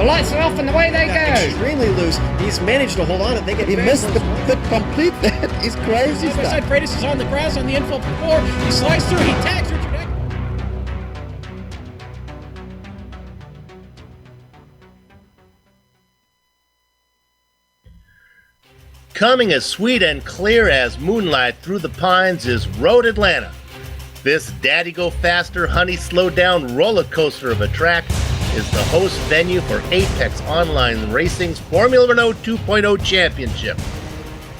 The lights are off and away they go. Extremely loose. He's managed to hold on and they get He missed the complete that. He's crazy stuff. Side Freitas is on the grass on the infield floor. He slides through. He tags Richard Eck. Coming as sweet and clear as moonlight through the pines is Road Atlanta. This Daddy Go Faster, Honey Slow Down roller coaster of a track is the host venue for Apex Online Racing's Formula Renault 2.0 Championship.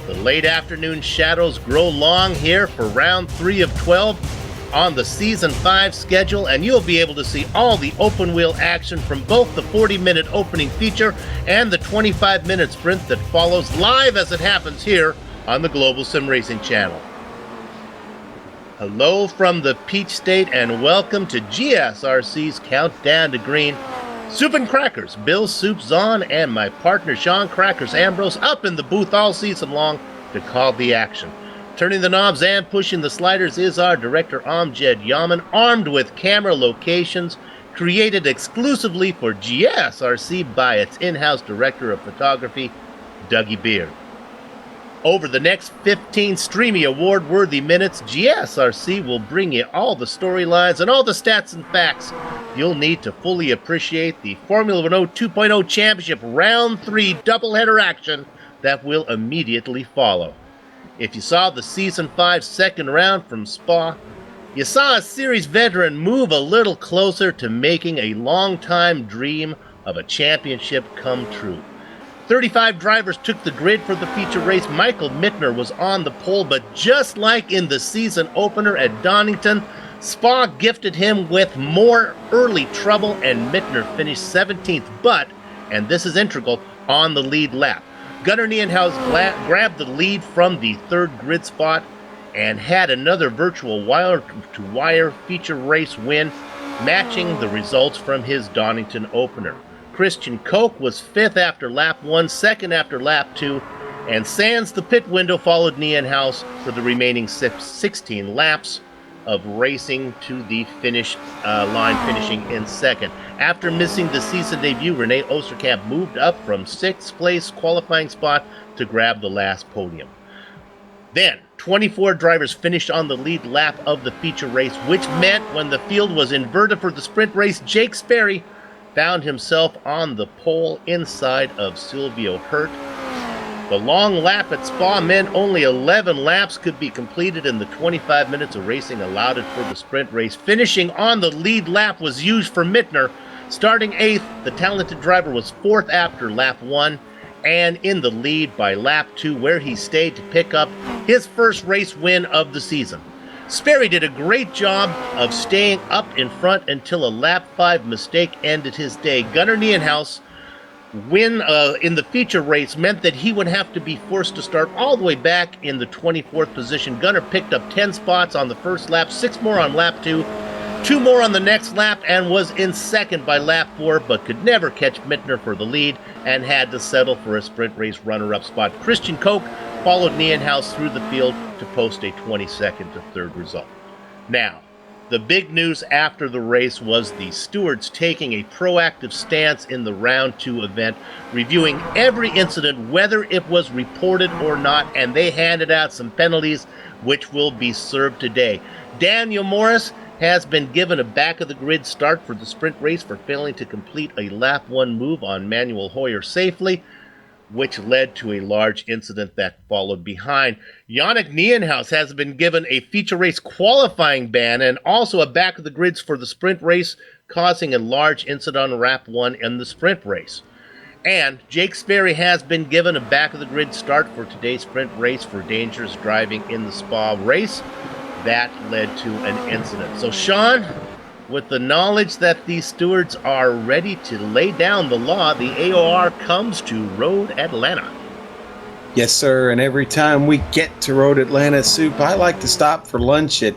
The late afternoon shadows grow long here for round 3 of 12 on the Season 5 schedule, and you'll be able to see all the open-wheel action from both the 40-minute opening feature and the 25-minute sprint that follows live as it happens here on the Global Sim Racing channel. Hello from the Peach State and welcome to GSRC's Countdown to Green. Soup and Crackers, Bill Soup Zahn, and my partner Sean Crackers Ambrose up in the booth all season long to call the action. Turning the knobs and pushing the sliders is our director Amjad Yaman, armed with camera locations created exclusively for GSRC by its in-house director of photography, Dougie Beard. Over the next 15 Streamy Award-worthy minutes, GSRC will bring you all the storylines and all the stats and facts you'll need to fully appreciate the Formula Renault 2.0 Championship Round 3 doubleheader action that will immediately follow. If you saw the Season 5 second round from Spa, you saw a series veteran move a little closer to making a long-time dream of a championship come true. 35 drivers took the grid for the feature race. Michael Mittner was on the pole, but just like in the season opener at Donington, Spa gifted him with more early trouble, and Mittner finished 17th, but, and this is integral, on the lead lap. Gunnar Nienhuis grabbed the lead from the third grid spot and had another virtual wire-to-wire feature race win, matching the results from his Donington opener. Christian Koch was 5th after lap 1, 2nd after lap 2, and sans the pit window followed Nienhuis for the remaining 16 laps of racing to the finish line, finishing in 2nd. After missing the season debut, René Oosterkamp moved up from 6th place qualifying spot to grab the last podium. Then, 24 drivers finished on the lead lap of the feature race, which meant when the field was inverted for the sprint race, Jake Sperry found himself on the pole inside of Silvio Hurt. The long lap at Spa meant only 11 laps could be completed in the 25 minutes of racing allotted for the sprint race. Finishing on the lead lap was used for Mittner. Starting 8th, the talented driver was 4th after lap 1 and in the lead by lap 2, where he stayed to pick up his first race win of the season. Sperry did a great job of staying up in front until a lap 5 mistake ended his day. Gunnar Nienhuis win in the feature race meant that he would have to be forced to start all the way back in the 24th position. Gunnar picked up 10 spots on the first lap, 6 more on lap 2, 2 more on the next lap, and was in 2nd by lap 4, but could never catch Mittner for the lead and had to settle for a sprint race runner-up spot. Christian Koch followed Nienhuis through the field to post a 22nd to 3rd result. Now, the big news after the race was the stewards taking a proactive stance in the Round 2 event, reviewing every incident, whether it was reported or not, and they handed out some penalties which will be served today. Daniel Morris has been given a back-of-the-grid start for the sprint race for failing to complete a lap 1 move on Manuel Hoyer safely, which led to a large incident that followed behind. Yannick Nienhuis has been given a feature race qualifying ban and also a back of the grids for the sprint race, causing a large incident on lap 1 in the sprint race. And Jake Sperry has been given a back of the grid start for today's sprint race for dangerous driving in the Spa race. That led to an incident. So Sean, with the knowledge that these stewards are ready to lay down the law, the AOR comes to Road Atlanta. Yes, sir. And every time we get to Road Atlanta, Soup, I like to stop for lunch at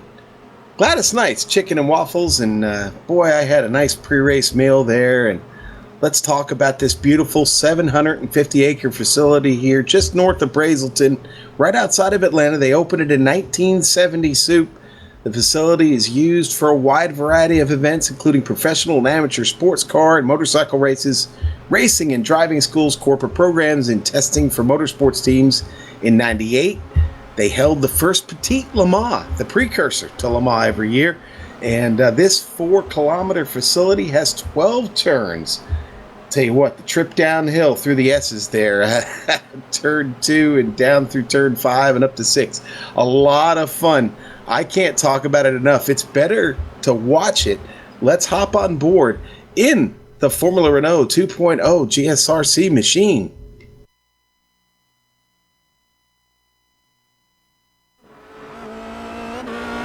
Gladys Knight's Chicken and Waffles. And boy, I had a nice pre-race meal there. And let's talk about this beautiful 750-acre facility here just north of Brazelton, right outside of Atlanta. They opened it in 1970, Soup. The facility is used for a wide variety of events, including professional and amateur sports car and motorcycle races, racing and driving schools, corporate programs, and testing for motorsports teams. In '98, they held the first Petite Le Mans, the precursor to Le Mans, every year. And this 4-kilometer facility has 12 turns. Tell you what, the trip downhill through the S's there, turn 2 and down through turn 5 and up to 6. A lot of fun. I can't talk about it enough. It's better to watch it. Let's hop on board in the Formula Renault 2.0 GSRC machine.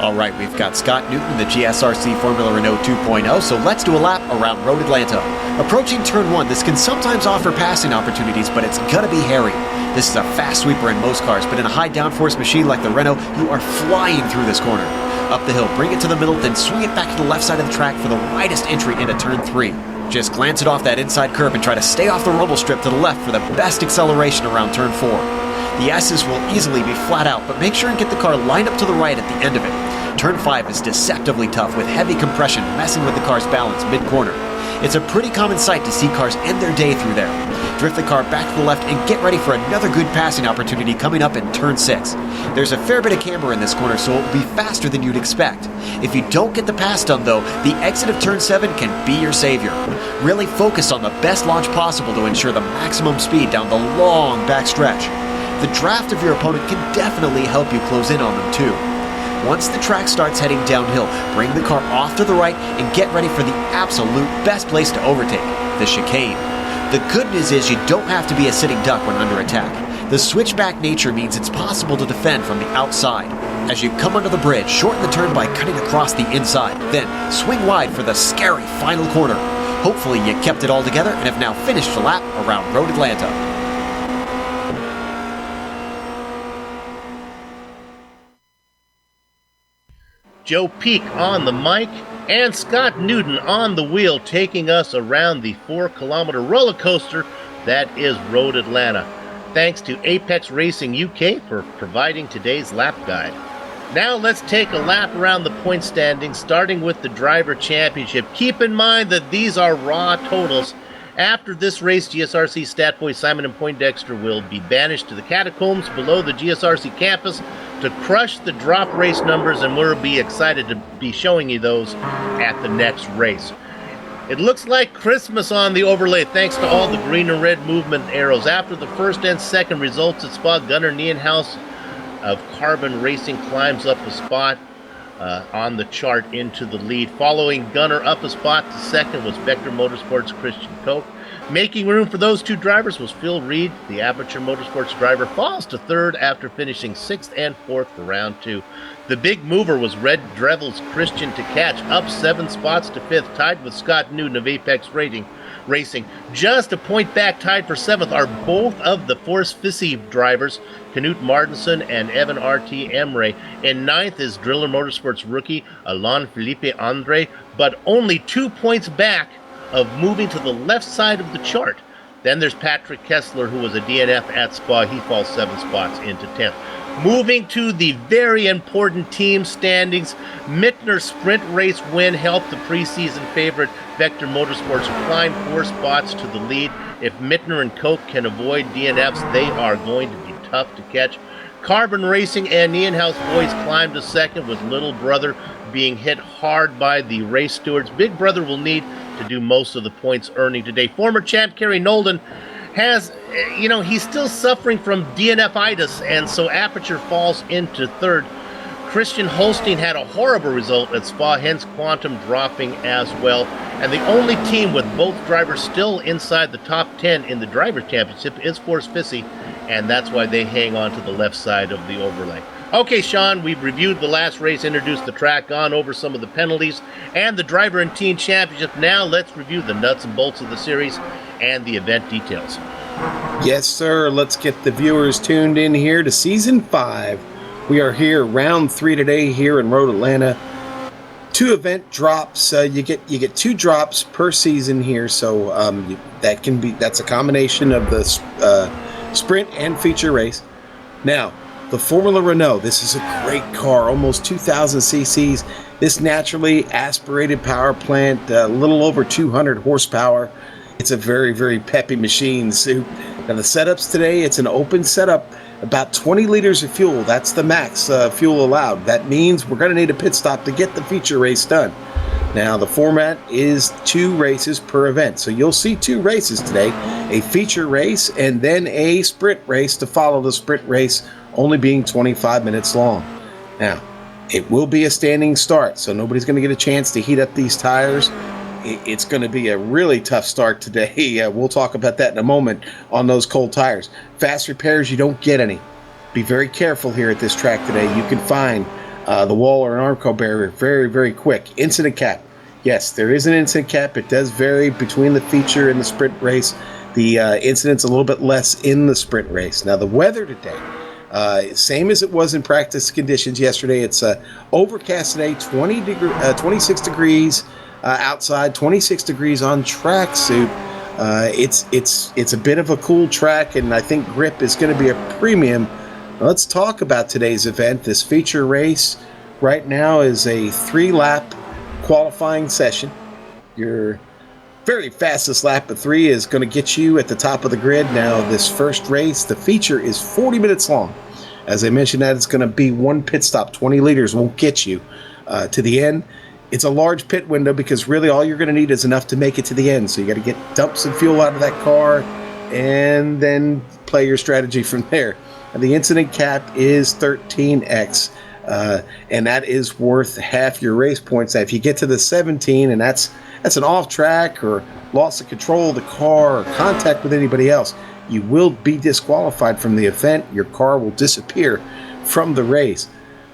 All right, we've got Scott Newton in the GSRC Formula Renault 2.0, so let's do a lap around Road Atlanta. Approaching turn 1, this can sometimes offer passing opportunities, but it's gonna be hairy. This is a fast sweeper in most cars, but in a high downforce machine like the Renault, you are flying through this corner. Up the hill, bring it to the middle, then swing it back to the left side of the track for the widest entry into turn 3. Just glance it off that inside curb and try to stay off the rumble strip to the left for the best acceleration around turn 4. The S's will easily be flat out, but make sure and get the car lined up to the right at the end of it. Turn 5 is deceptively tough with heavy compression messing with the car's balance mid-corner. It's a pretty common sight to see cars end their day through there. Drift the car back to the left and get ready for another good passing opportunity coming up in turn 6. There's a fair bit of camber in this corner, so it will be faster than you'd expect. If you don't get the pass done though, the exit of turn 7 can be your savior. Really focus on the best launch possible to ensure the maximum speed down the long back stretch. The draft of your opponent can definitely help you close in on them too. Once the track starts heading downhill, bring the car off to the right and get ready for the absolute best place to overtake, the chicane. The good news is you don't have to be a sitting duck when under attack. The switchback nature means it's possible to defend from the outside. As you come under the bridge, shorten the turn by cutting across the inside, then swing wide for the scary final corner. Hopefully you kept it all together and have now finished the lap around Road Atlanta. Joe Peak on the mic and Scott Newton on the wheel, taking us around the 4-kilometer roller coaster that is Road Atlanta. Thanks to Apex Racing UK for providing today's lap guide. Now let's take a lap around the point standings, starting with the Driver Championship. Keep in mind that these are raw totals. After this race, GSRC stat boys Simon and Poindexter will be banished to the catacombs below the GSRC campus to crush the drop race numbers, and we'll be excited to be showing you those at the next race. It looks like Christmas on the overlay thanks to all the green and red movement arrows. After the first and second results at Spa, Gunnar Nienhuis of Carbon Racing climbs up a spot on the chart into the lead. Following Gunnar up a spot to second was Vector Motorsports' Christian Koch. Making room for those two drivers was Phil Reed. The Aperture Motorsports driver falls to third after finishing 6th and 4th for round 2. The big mover was Red Drevil's Christian Tkach, up 7 spots to 5th, tied with Scott Newton of Apex Racing. Just a point back, tied for 7th, are both of the Force Fissy drivers, Knut Martinson and Evan R.T. Emre. In 9th is Driller Motorsports rookie Alain Felipe Andre, but only 2 points back of moving to the left side of the chart. Then there's Patrick Kessler, who was a DNF at Spa. He falls 7 spots into 10th. Moving to the very important team standings, Mittner's sprint race win helped the preseason favorite Vector Motorsports climb 4 spots to the lead. If Mittner and Koch can avoid DNFs, they are going to be tough to catch. Carbon Racing and Nienhuis boys climbed to second, with Little Brother being hit hard by the race stewards. Big Brother will need to do most of the points earning today. Former champ Kerry Nolden has, he's still suffering from DNF-itis, and so Aperture falls into third. Christian Holstein had a horrible result at Spa, hence Quantum dropping as well. And the only team with both drivers still inside the top 10 in the Drivers' Championship is Force Fissy, and that's why they hang on to the left side of the overlay. Okay, Sean, we've reviewed the last race, introduced the track, gone over some of the penalties, and the Driver and Team Championship. Now let's review the nuts and bolts of the series and the event details. Yes, sir. Let's get the viewers tuned in here to Season 5. We are here, round 3 today here in Road Atlanta. 2 event drops. You get 2 drops per season here, so that's a combination of the sprint and feature race. Now, the Formula Renault. This is a great car, almost 2,000 cc's. This naturally aspirated power plant, a little over 200 horsepower. It's a very, very peppy machine. So now the setups today, it's an open setup, about 20 liters of fuel. That's the max fuel allowed. That means we're going to need a pit stop to get the feature race done. Now, the format is 2 races per event. So you'll see 2 races today, a feature race and then a sprint race to follow the sprint race, only being 25 minutes long. Now, it will be a standing start, so nobody's going to get a chance to heat up these tires. It's going to be a really tough start today. We'll talk about that in a moment on those cold tires. Fast repairs, you don't get any. Be very careful here at this track today. You can find the wall or an armco barrier very, very quick. Incident cap. Yes, there is an incident cap. It does vary between the feature and the sprint race. The incident's a little bit less in the sprint race. Now, the weather today, same as it was in practice conditions yesterday. It's overcast today, 26 degrees outside, 26 degrees on track, Soup. It's a bit of a cool track, and I think grip is going to be a premium. Let's talk about today's event. This feature race right now is a 3-lap qualifying session. Your very fastest lap of 3 is going to get you at the top of the grid. Now, this first race, the feature is 40 minutes long. As I mentioned, that it's going to be 1 pit stop. 20 liters won't get you to the end. It's a large pit window because really all you're going to need is enough to make it to the end. So you got to dump some fuel out of that car and then play your strategy from there. And the incident cap is 13x, and that is worth half your race points. Now, if you get to the 17, and that's an off track or loss of control of the car or contact with anybody else, you will be disqualified from the event. Your car will disappear from the race.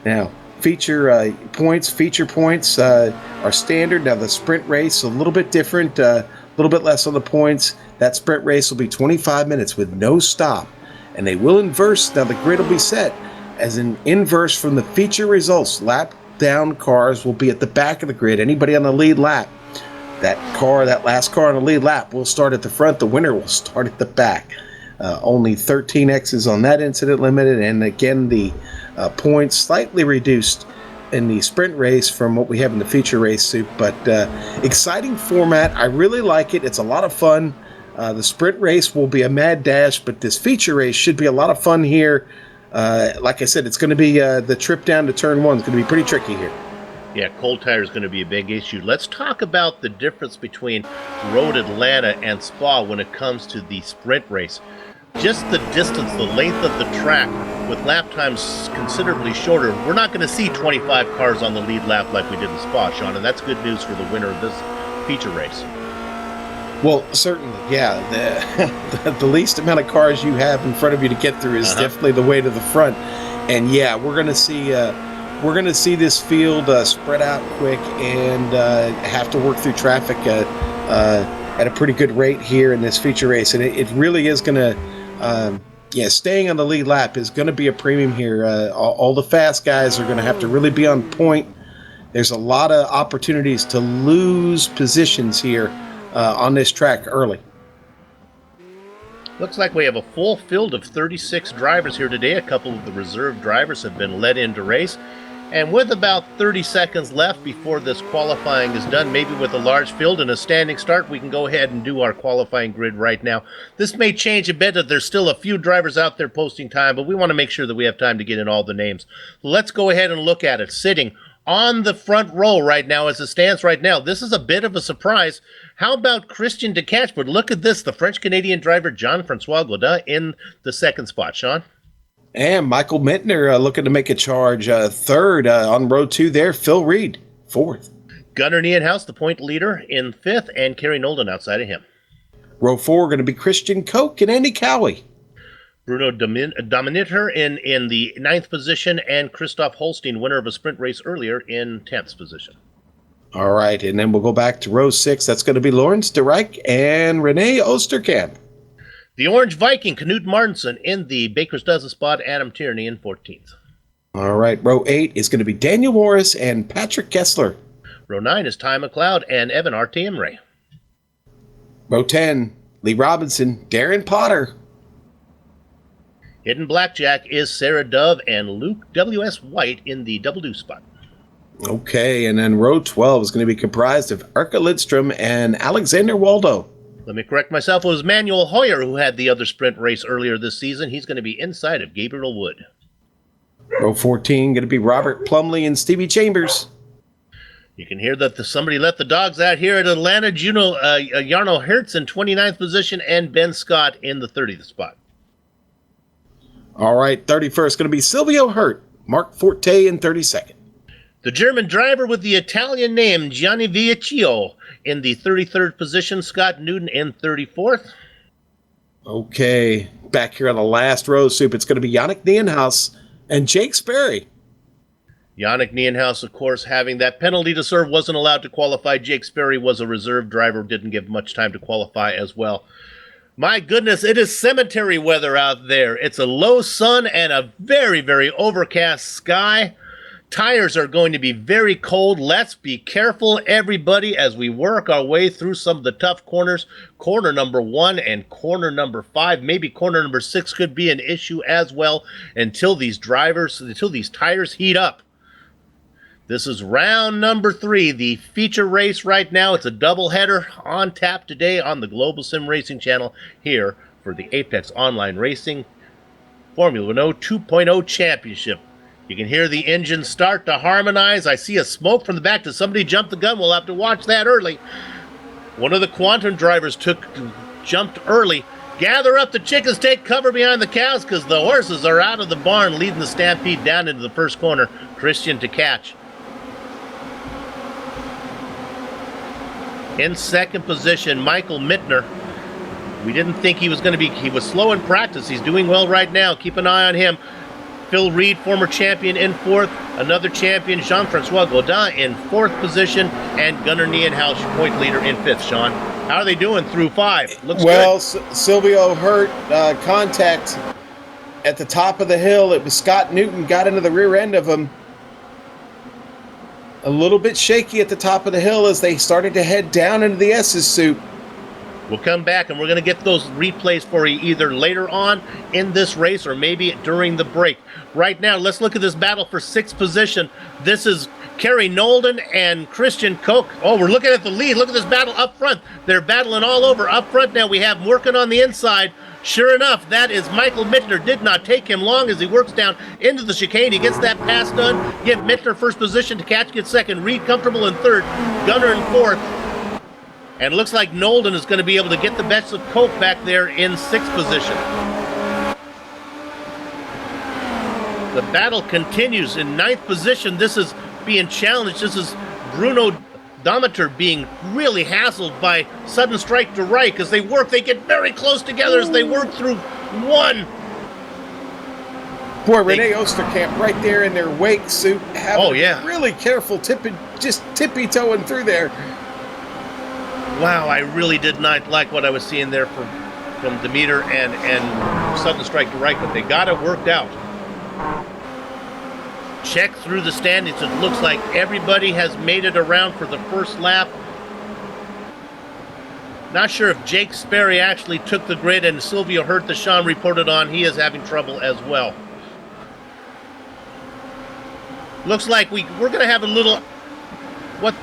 Now, feature points are standard. Now, the sprint race a little bit different, a little bit less on the points. That sprint race will be 25 minutes with no stop. And they will inverse. Now, the grid will be set as an inverse from the feature results. Lap down cars will be at the back of the grid. Anybody on the lead lap, that last car on the lead lap will start at the front. The winner will start at the back. Only 13 X's on that incident limited. And again, the points slightly reduced in the sprint race from what we have in the feature race, Soup. But exciting format. I really like it. It's a lot of fun. The sprint race will be a mad dash, but this feature race should be a lot of fun here. Like I said, it's going to be the trip down to turn 1 is going to be pretty tricky here. Yeah, cold tire is going to be a big issue. Let's talk about the difference between Road Atlanta and Spa when it comes to the sprint race. Just the distance, the length of the track, with lap times considerably shorter. We're not going to see 25 cars on the lead lap like we did in Spa, Sean, and that's good news for the winner of this feature race. Well, certainly, yeah. The least amount of cars you have in front of you to get through is definitely the way to the front. And yeah, we're going to see this field spread out quick and have to work through traffic at a pretty good rate here in this feature race. And it really is going to, staying on the lead lap is going to be a premium here. All the fast guys are going to have to really be on point. There's a lot of opportunities to lose positions here on this track early. Looks like we have a full field of 36 drivers here today. A couple of the reserve drivers have been let into race. And with about 30 seconds left before this qualifying is done, maybe with a large field and a standing start, we can go ahead and do our qualifying grid right now. This may change a bit. There's still a few drivers out there posting time, but we want to make sure that we have time to get in all the names. Let's go ahead and look at it. Sitting on the front row right now as it stands right now. This is a bit of a surprise. How about Christian Decatch? But look at this, the French-Canadian driver Jean-Francois Gaudin in the second spot. Sean? And Michael Mittner looking to make a charge. Third on row 2 there, Phil Reed, fourth. Gunnar Niehaus, the point leader, in fifth, and Kerry Nolden outside of him. Row 4 going to be Christian Koch and Andy Cowie. Bruno Dominator in the 9th position, and Christoph Holstein, winner of a sprint race earlier, in 10th position. All right, and then we'll go back to row 6. That's going to be Lawrence de Rijk and Rene Osterkamp. The Orange Viking, Knut Martinsen in the Baker's Dozen spot, Adam Tierney in 14th. All right, row 8 is going to be Daniel Morris and Patrick Kessler. Row 9 is Ty McLeod and Evan Artemre. Row 10, Lee Robinson, Darren Potter. Hidden blackjack is Sarah Dove and Luke W.S. White in the double deuce spot. Okay, and then row 12 is going to be comprised of Erka Lidstrom and Alexander Waldo. Let me correct myself. It was Manuel Hoyer who had the other sprint race earlier this season. He's going to be inside of Gabriel Wood. Row 14 going to be Robert Plumley and Stevie Chambers. You can hear that somebody let the dogs out here at Atlanta. Jarno Hertz in 29th position and Ben Scott in the 30th spot. All right, 31st going to be Silvio Hurt, Mark Forte in 32nd. The German driver with the Italian name, Gianni Viaccio, in the 33rd position. Scott Newton in 34th. Okay, back here on the last row, Soup, it's going to be Yannick Nienhaus and Jake Sperry. Yannick Nienhaus, of course, having that penalty to serve, wasn't allowed to qualify. Jake Sperry was a reserve driver, didn't give much time to qualify as well. My goodness, it is cemetery weather out there. It's a low sun and a very, very overcast sky. Tires are going to be very cold. Let's be careful, everybody, as we work our way through some of the tough corners. Corner number 1 and corner number 5, maybe corner number 6 could be an issue as well until these tires heat up. This is round number 3, the feature race right now. It's a doubleheader on tap today on the Global Sim Racing channel here for the Apex Online Racing Formula Renault 2.0 Championship. You can hear the engine start to harmonize. I see a smoke from the back. Did somebody jump the gun? We'll have to watch that early. One of the Quantum drivers jumped early. Gather up the chickens, take cover behind the cows, because the horses are out of the barn, leading the stampede down into the first corner. Christian to catch. In second position, Michael Mittner. We didn't think he was going to be... He was slow in practice. He's doing well right now. Keep an eye on him. Phil Reed, former champion, in 4th. Another champion, Jean-Francois Gaudin, in 4th position. And Gunnar Nienhaus, point leader, in 5th. Sean, how are they doing through 5? Looks well, good. Silvio Hurt, contact at the top of the hill. It was Scott Newton, got into the rear end of him. A little bit shaky at the top of the hill as they started to head down into the S's, Soup. We'll come back and we're going to get those replays for you either later on in this race or maybe during the break. Right now, let's look at this battle for 6th position. This is Kerry Nolden and Christian Koch. Oh, we're looking at the lead. Look at this battle up front. They're battling all over up front now. We have them working on the inside. Sure enough, that is Michael Mittner. Did not take him long as he works down into the chicane. He gets that pass done. Give Mittner first position to catch, get second. Reed comfortable in 3rd. Gunner in 4th. And it looks like Nolden is going to be able to get the best of Koch back there in 6th position. The battle continues in 9th position. This is being challenged. This is Bruno Dometer being really hassled by Sudden Strike to Right as they get very close together as they work through 1. Boy, Renee Osterkamp right there in their wake, Soup. Really careful, tippy toeing through there. Wow, I really did not like what I was seeing there from Demeter and Sudden Strike to Right, but they got it worked out. Check through the standings. It looks like everybody has made it around for the first lap. Not sure if Jake Sperry actually took the grid, and Silvio Hurt, that Sean reported on, he is having trouble as well. Looks like we're going to have a little... one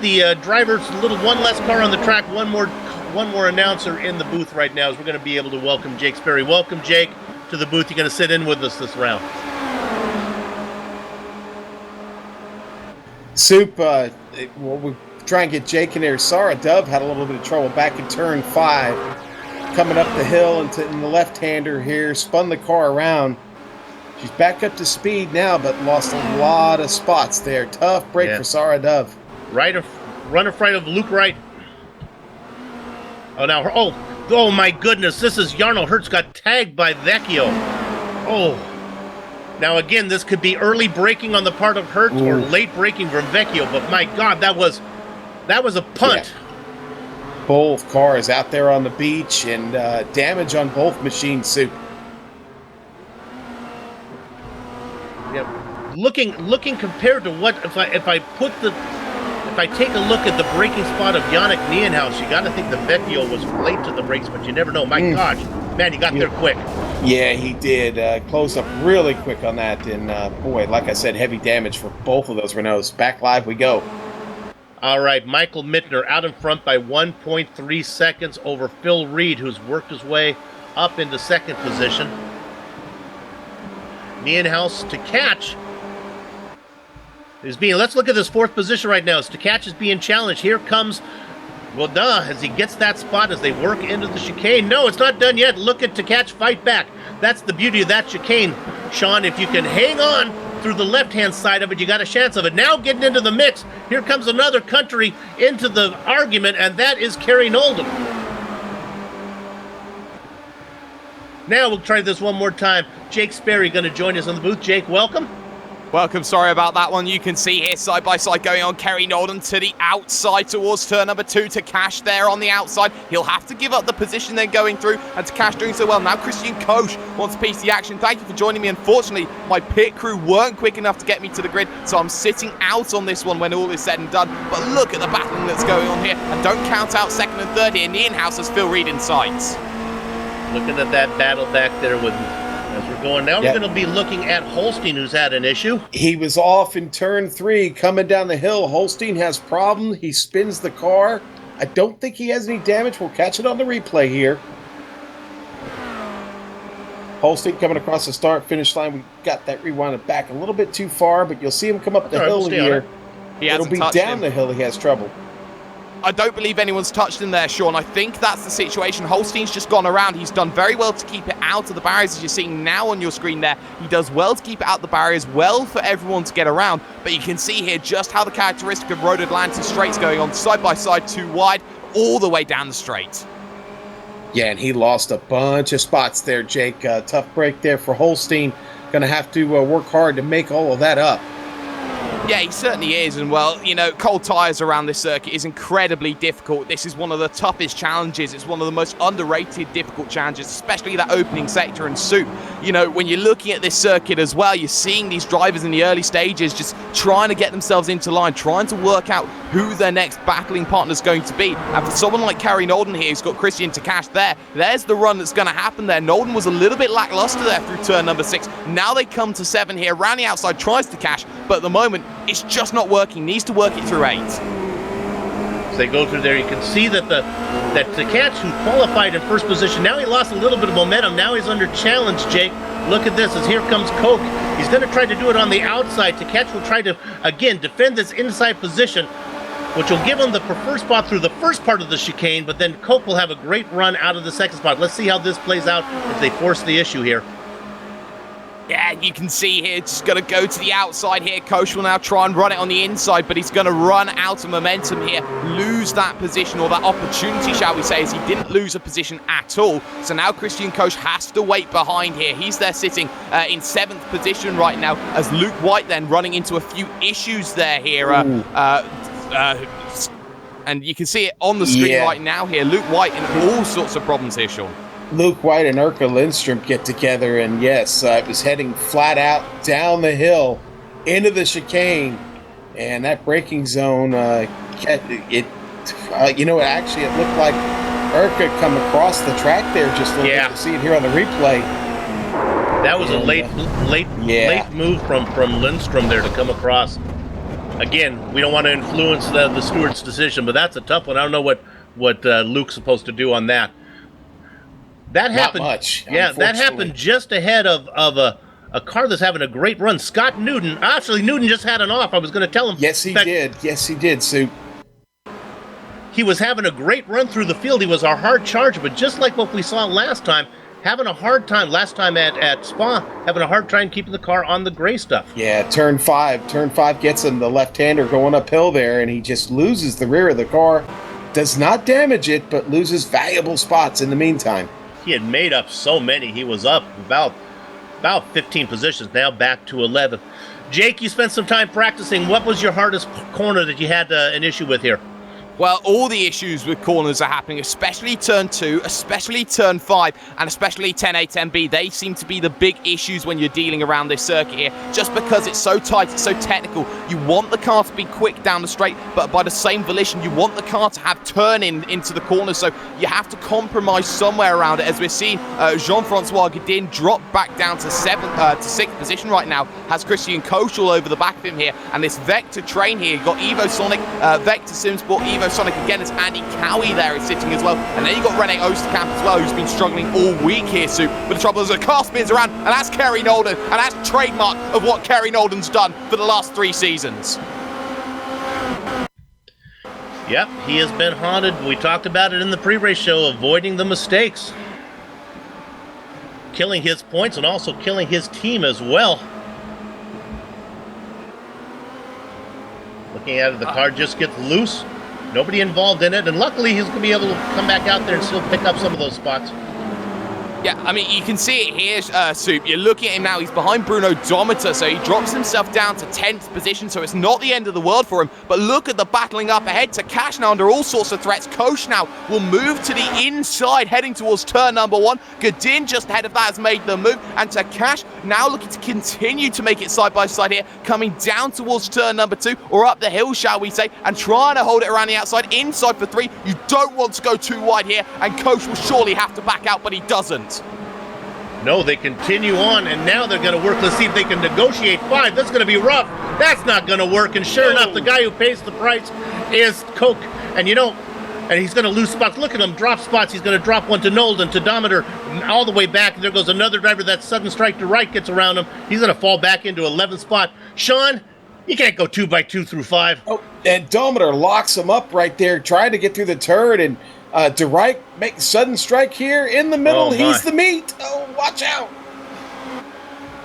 less car on the track, one more announcer in the booth right now as we're going to be able to welcome Jake Sperry. Welcome, Jake, to the booth. You're going to sit in with us this round. Soup, we'll try and get Jake in there. Sarah Dove had a little bit of trouble back in turn 5. Coming up the hill in the left-hander here, spun the car around. She's back up to speed now, but lost a lot of spots there. Tough break for Sarah Dove. Runner right of Luke Wright. Oh my goodness, this is Jarno Hertz got tagged by Vecchio. Oh. Now again, this could be early braking on the part of Hertz or late braking from Vecchio, but my God, that was a punt. Yeah. Both cars out there on the beach and damage on both machines, Soup. Yeah. Looking compared to what if I take a look at the braking spot of Yannick Nienhaus, you got to think the Vecchio was late to the brakes, but you never know. My gosh, Man, he got there quick. Yeah, he did. Closed up really quick on that. And, boy, like I said, heavy damage for both of those Renaults. Back live we go. All right, Michael Mittner out in front by 1.3 seconds over Phil Reed, who's worked his way up into second position. Nienhuis to catch. Let's look at this fourth position right now. Stakach is being challenged. Here comes Godin as he gets that spot as they work into the chicane. No, it's not done yet. Look at Stakach fight back. That's the beauty of that chicane, Sean. If you can hang on through the left-hand side of it, you got a chance of it. Now getting into the mix, here comes another country into the argument, and that is Kerry Nolden. Now we'll try this one more time. Jake Sperry going to join us in the booth. Jake, welcome. Welcome, sorry about that one. You can see here side by side going on. Kerry Nolden to the outside towards turn number 2 to Cash there on the outside. He'll have to give up the position they're going through, and to Cash doing so well. Now Christian Koch wants a piece of the action. Thank you for joining me. Unfortunately, my pit crew weren't quick enough to get me to the grid, so I'm sitting out on this one when all is said and done. But look at the battling that's going on here, and don't count out second and third here. Nienhuis has Phil Reed in sight. Looking at that battle back there with... As we're going now, Yep. We're going to be looking at Holstein, who's had an issue. He was off in turn 3 coming down the hill. Holstein has problems. He spins the car. I don't think he has any damage. We'll catch it on the replay here. Holstein coming across the start-finish line. We got that rewinded back a little bit too far, but you'll see him come up the All right, hill we'll stay on here. it. He It'll hasn't be touched down him. the hill he has trouble. I don't believe anyone's touched him there, Sean. I think that's the situation. Holstein's just gone around. He's done very well to keep it out of the barriers, as you're seeing now on your screen there. He does well to keep it out the barriers, well for everyone to get around. But you can see here just how the characteristic of Road Atlanta straights going on side by side, too wide, all the way down the straight. Yeah, and he lost a bunch of spots there, Jake. Tough break there for Holstein. Going to have to work hard to make all of that up. Yeah, he certainly is, and well, you know, cold tyres around this circuit is incredibly difficult. This is one of the toughest challenges. It's one of the most underrated, difficult challenges, especially that opening sector and Soup. You know, when you're looking at this circuit as well, you're seeing these drivers in the early stages just trying to get themselves into line, trying to work out who their next battling partner's going to be. And for someone like Kerry Nolden here, who's got Christian Takash there's the run that's going to happen there. Nolden was a little bit lackluster there through turn number 6. Now they come to 7 here. Around the outside tries Takash, but at the moment, it's just not working. Needs to work it through 8. As they go through there, you can see that Takash, who qualified in first position, now he lost a little bit of momentum. Now he's under challenge, Jake. Look at this, as here comes Koch. He's going to try to do it on the outside. Takash will try to, again, defend this inside position, which will give him the preferred spot through the first part of the chicane, but then Koch will have a great run out of the second spot. Let's see how this plays out if they force the issue here. Yeah, you can see here, just going to go to the outside here. Koch will now try and run it on the inside, but he's going to run out of momentum here, lose that position, or that opportunity, shall we say, as he didn't lose a position at all. So now Christian Koch has to wait behind here. He's there sitting in 7th position right now, as Luke White then running into a few issues there here. And you can see it on the screen right now here. Luke White in all sorts of problems here, Sean. Luke White and Urka Lindstrom get together, and yes, it was heading flat out down the hill into the chicane, and that braking zone, it looked like Urka come across the track there just a little bit. You see it here on the replay. That was a late move from Lindstrom there to come across. Again, we don't want to influence the steward's decision, but that's a tough one. I don't know what Luke's supposed to do on that. That happened. Not much. Yeah, that happened just ahead of a car that's having a great run. Scott Newton. Actually, Newton just had an off. I was going to tell him. Yes, he did. Yes, he did, Sue. He was having a great run through the field. He was our hard charger, but just like what we saw last time, having a hard time at Spa, having a hard time keeping the car on the gray stuff. Yeah, turn 5. Turn 5 gets him, the left-hander going uphill there, and he just loses the rear of the car. Does not damage it, but loses valuable spots in the meantime. He had made up so many. He was up about 15 positions, now back to 11. Jake, you spent some time practicing. What was your hardest corner that you had an issue with here? Well, all the issues with corners are happening, especially turn 2, especially turn 5, and especially 10A, 10B. They seem to be the big issues when you're dealing around this circuit here, just because it's so tight, it's so technical. You want the car to be quick down the straight, but by the same volition, you want the car to have turn into the corner, so you have to compromise somewhere around it. As we're seeing, Jean-Francois Godin drop back down to 6th position right now, has Christian Koch all over the back of him here, and this Vector train here, you've got Evo Sonic, Vector Simsport, Evo Sonic again, as Andy Cowie there is sitting as well, and then you've got René Oosterkamp as well, who's been struggling all week here, Sue. But the trouble is the car spins around, and that's Kerry Nolden, and that's trademark of what Kerry Nolden's done for the last 3 seasons. Yep, he has been haunted. We talked about it in the pre-race show, avoiding the mistakes. Killing his points and also killing his team as well. Looking at it, the car just gets loose. Nobody involved in it, and luckily he's going to be able to come back out there and still pick up some of those spots. Yeah, I mean, you can see it here, Soup. You're looking at him now. He's behind Bruno Dometer, so he drops himself down to 10th position, so it's not the end of the world for him. But look at the battling up ahead to Cash now under all sorts of threats. Koch now will move to the inside, heading towards turn number 1. Godin just ahead of that has made the move. And to Cash now looking to continue to make it side by side here, coming down towards turn number 2, or up the hill, shall we say, and trying to hold it around the outside, inside for 3. You don't want to go too wide here, and Koch will surely have to back out, but he doesn't. No, they continue on, and now they're going to work. Let's see if they can negotiate 5. That's going to be rough. That's not going to work. And sure enough, the guy who pays the price is Koch. And and he's going to lose spots. Look at him, drop spots. He's going to drop one to Nolden, to Dometer, all the way back. And there goes another driver. That sudden strike to right gets around him. He's going to fall back into 11th spot. Sean, you can't go 2 by 2 through 5. Oh, and Dometer locks him up right there, trying to get through the turn, and De Rijk makes sudden strike here in the middle. Oh, he's the meat. Oh, watch out.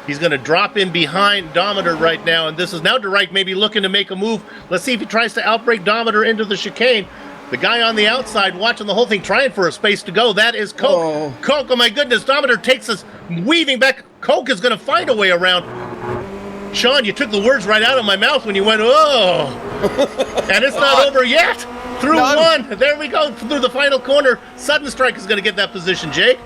He's going to drop in behind Dometer right now, and this is now De Rijk maybe looking to make a move. Let's see if he tries to outbrake Dometer into the chicane. The guy on the outside watching the whole thing, trying for a space to go. That is Koch. Oh. Koch, oh my goodness, Dometer takes us weaving back. Koch is going to find a way around. Sean, you took the words right out of my mouth when you went, oh. And it's not over yet. Through one. There we go. Through the final corner. Sudden Strike is going to get that position, Jake.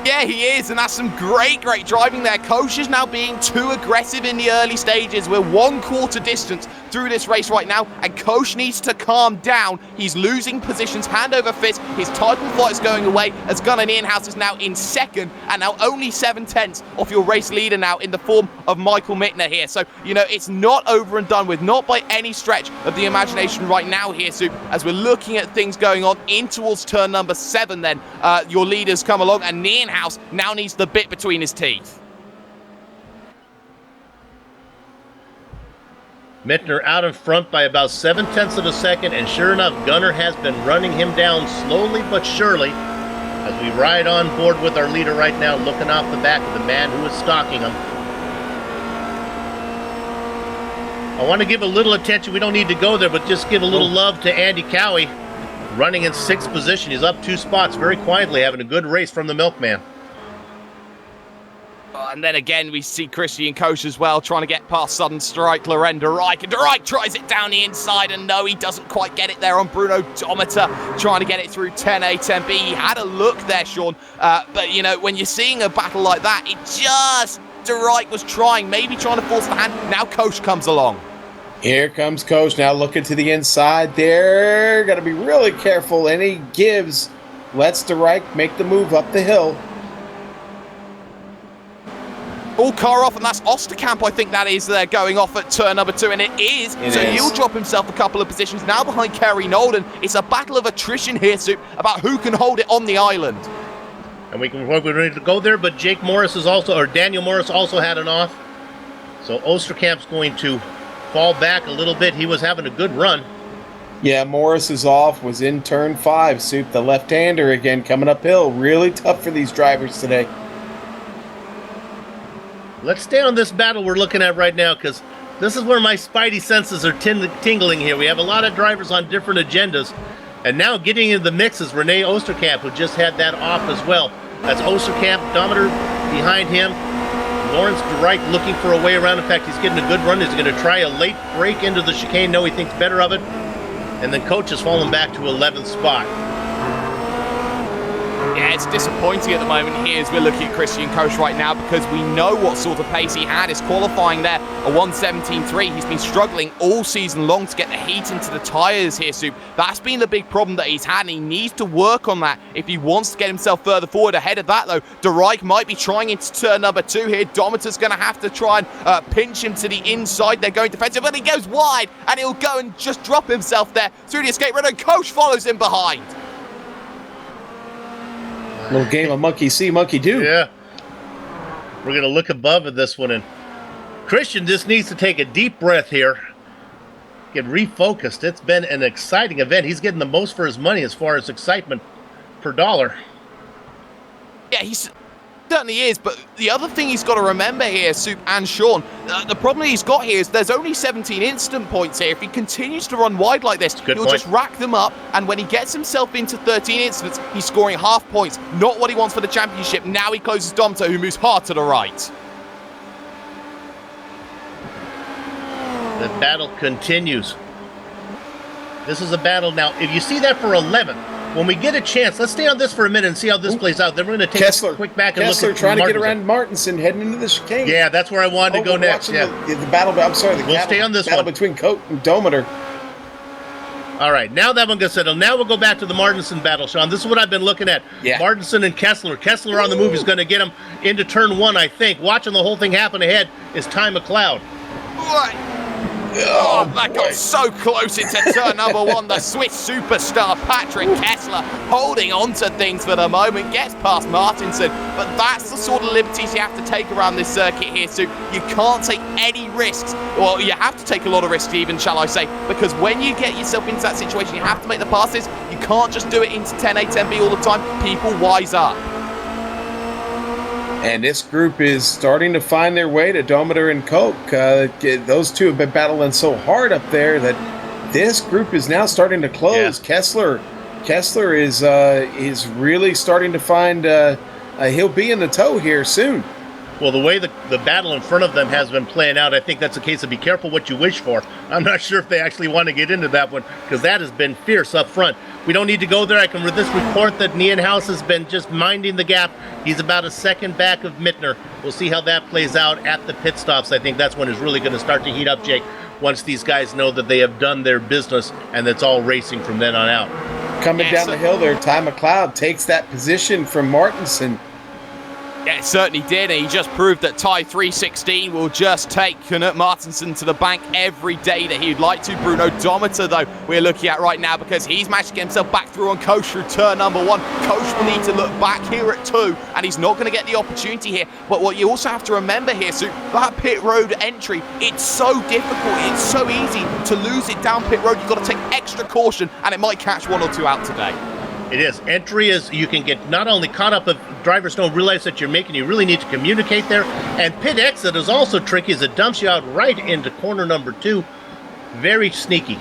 Yeah, he is, and that's some great driving there. Koch is now being too aggressive in the early stages. We're 1/4 distance through this race right now, and Koch needs to calm down. He's losing positions hand over fist. His title fight is going away as Gunnar Nienhuis is now in 2nd, and now only 7/10 off your race leader now in the form of Michael Mittner here. So, it's not over and done with, not by any stretch of the imagination right now here, Soup, as we're looking at things going on in towards turn number 7 then. Your leaders come along, and Nienhuis now needs the bit between his teeth. Mittner out in front by about 7/10 of a second, and sure enough, Gunnar has been running him down slowly but surely as we ride on board with our leader right now, looking off the back of the man who is stalking him. I want to give a little attention. We don't need to go there, but just give a little love to Andy Cowie, running in 6th position. He's up 2 spots very quietly, having a good race from the Milkman. And then again, we see Christian Koch as well, trying to get past Sudden Strike, Loren De Rijk. And De Rijk tries it down the inside, and no, he doesn't quite get it there on Bruno Dometer, trying to get it through 10A, 10B. He had a look there, Sean. But, when you're seeing a battle like that, De Rijk was maybe trying to force the hand. Now Koch comes along. Here comes Koch now looking to the inside there. Got to be really careful, and he lets De Rijk make the move up the hill. All car off, and that's Oosterkamp, I think that is there, going off at turn number 2, and it is. He'll drop himself a couple of positions now behind Kerry Nolden. It's a battle of attrition here, Soup, about who can hold it on the island. And we're ready to go there, but Daniel Morris also had an off. So Oosterkamp's going to fall back a little bit. He was having a good run. Yeah, Morris is off, was in turn 5. Soup, the left-hander again, coming uphill. Really tough for these drivers today. Let's stay on this battle we're looking at right now, because this is where my spidey senses are tingling here. We have a lot of drivers on different agendas, and now getting into the mix is René Oosterkamp, who just had that off as well. That's Oosterkamp, Dometer behind him. Lawrence De Rijk looking for a way around. In fact, he's getting a good run. He's going to try a late break into the chicane. No, he thinks better of it. And then Coach has fallen back to 11th spot. Yeah, it's disappointing at the moment here as we're looking at Christian Koch right now, because we know what sort of pace he had. His qualifying there, a 1:17.3. He's been struggling all season long to get the heat into the tyres here, Soup. That's been the big problem that he's had, and he needs to work on that if he wants to get himself further forward. Ahead of that, though, De Rijk might be trying into turn number 2 here. Domitor's going to have to try and pinch him to the inside. They're going defensive, but he goes wide, and he'll go and just drop himself there through the escape road, and Koch follows him behind. Little game of monkey see, monkey do. Yeah. We're going to look above at this one, and Christian just needs to take a deep breath here. Get refocused. It's been an exciting event. He's getting the most for his money as far as excitement per dollar. Yeah, he's certainly is, but the other thing he's got to remember here, Soup and Sean, the problem he's got here is there's only 17 instant points here. If he continues to run wide like this, he'll just rack them up, and when he gets himself into 13 instants, he's scoring half points. Not what he wants for the championship. Now he closes Domto, who moves hard to the right. The battle continues. This is a battle now. If you see that for 11th, when we get a chance, let's stay on this for a minute and see how this plays out. Then we're going to take Kessler, a quick back and Kessler look at trying to get Martinson. around Martinson, heading into the chicane. Yeah, that's where I wanted to go we're next. watching Yeah. the battle. I'm sorry, the We'll stay on this battle one. between Cote and Dometer. All right, now that one gets settled. Now we'll go back to the Martinson battle, Sean. This is what I've been looking at. Yeah. Martinson and Kessler. Kessler on the move is going to get him into turn 1, I think. Watching the whole thing happen ahead is Ty McLeod. Right. Oh, that got so close into turn number 1. The Swiss superstar Patrick Kessler holding on to things for the moment, gets past Martinson, but that's the sort of liberties you have to take around this circuit here, so you can't take any risks. Well, you have to take a lot of risks even, shall I say, because when you get yourself into that situation, you have to make the passes. You can't just do it into 10A, 10B all the time. People wise up. And this group is starting to find their way to Dometer and Coke. Those two have been battling so hard up there that this group is now starting to close. Yeah. Kessler is really starting to find he'll be in the tow here soon. Well, the way the battle in front of them has been playing out, I think that's a case of be careful what you wish for. I'm not sure if they actually want to get into that one, because that has been fierce up front. We don't need to go there. I can just report that Nienhuis has been just minding the gap. He's about a second back of Mittner. We'll see how that plays out at the pit stops. I think that's when it's really going to start to heat up, Jake, once these guys know that they have done their business and that's all racing from then on out. Coming down the hill there, Ty McLeod takes that position from Martinson. Yeah, it certainly did, and he just proved that Ty 316 will just take Knut Martinson to the bank every day that he'd like to. Bruno Dometer, though, we're looking at right now, because he's managed to get himself back through on Koch through turn number 1. Koch will need to look back here at 2, and he's not going to get the opportunity here. But what you also have to remember here, Sue, that pit road entry, it's so difficult, it's so easy to lose it down pit road. You've got to take extra caution, and it might catch 1 or 2 out today. It is. Entry is, you can get not only caught up if drivers don't realize that you're making, you really need to communicate there. And pit exit is also tricky as it dumps you out right into corner number 2. Very sneaky.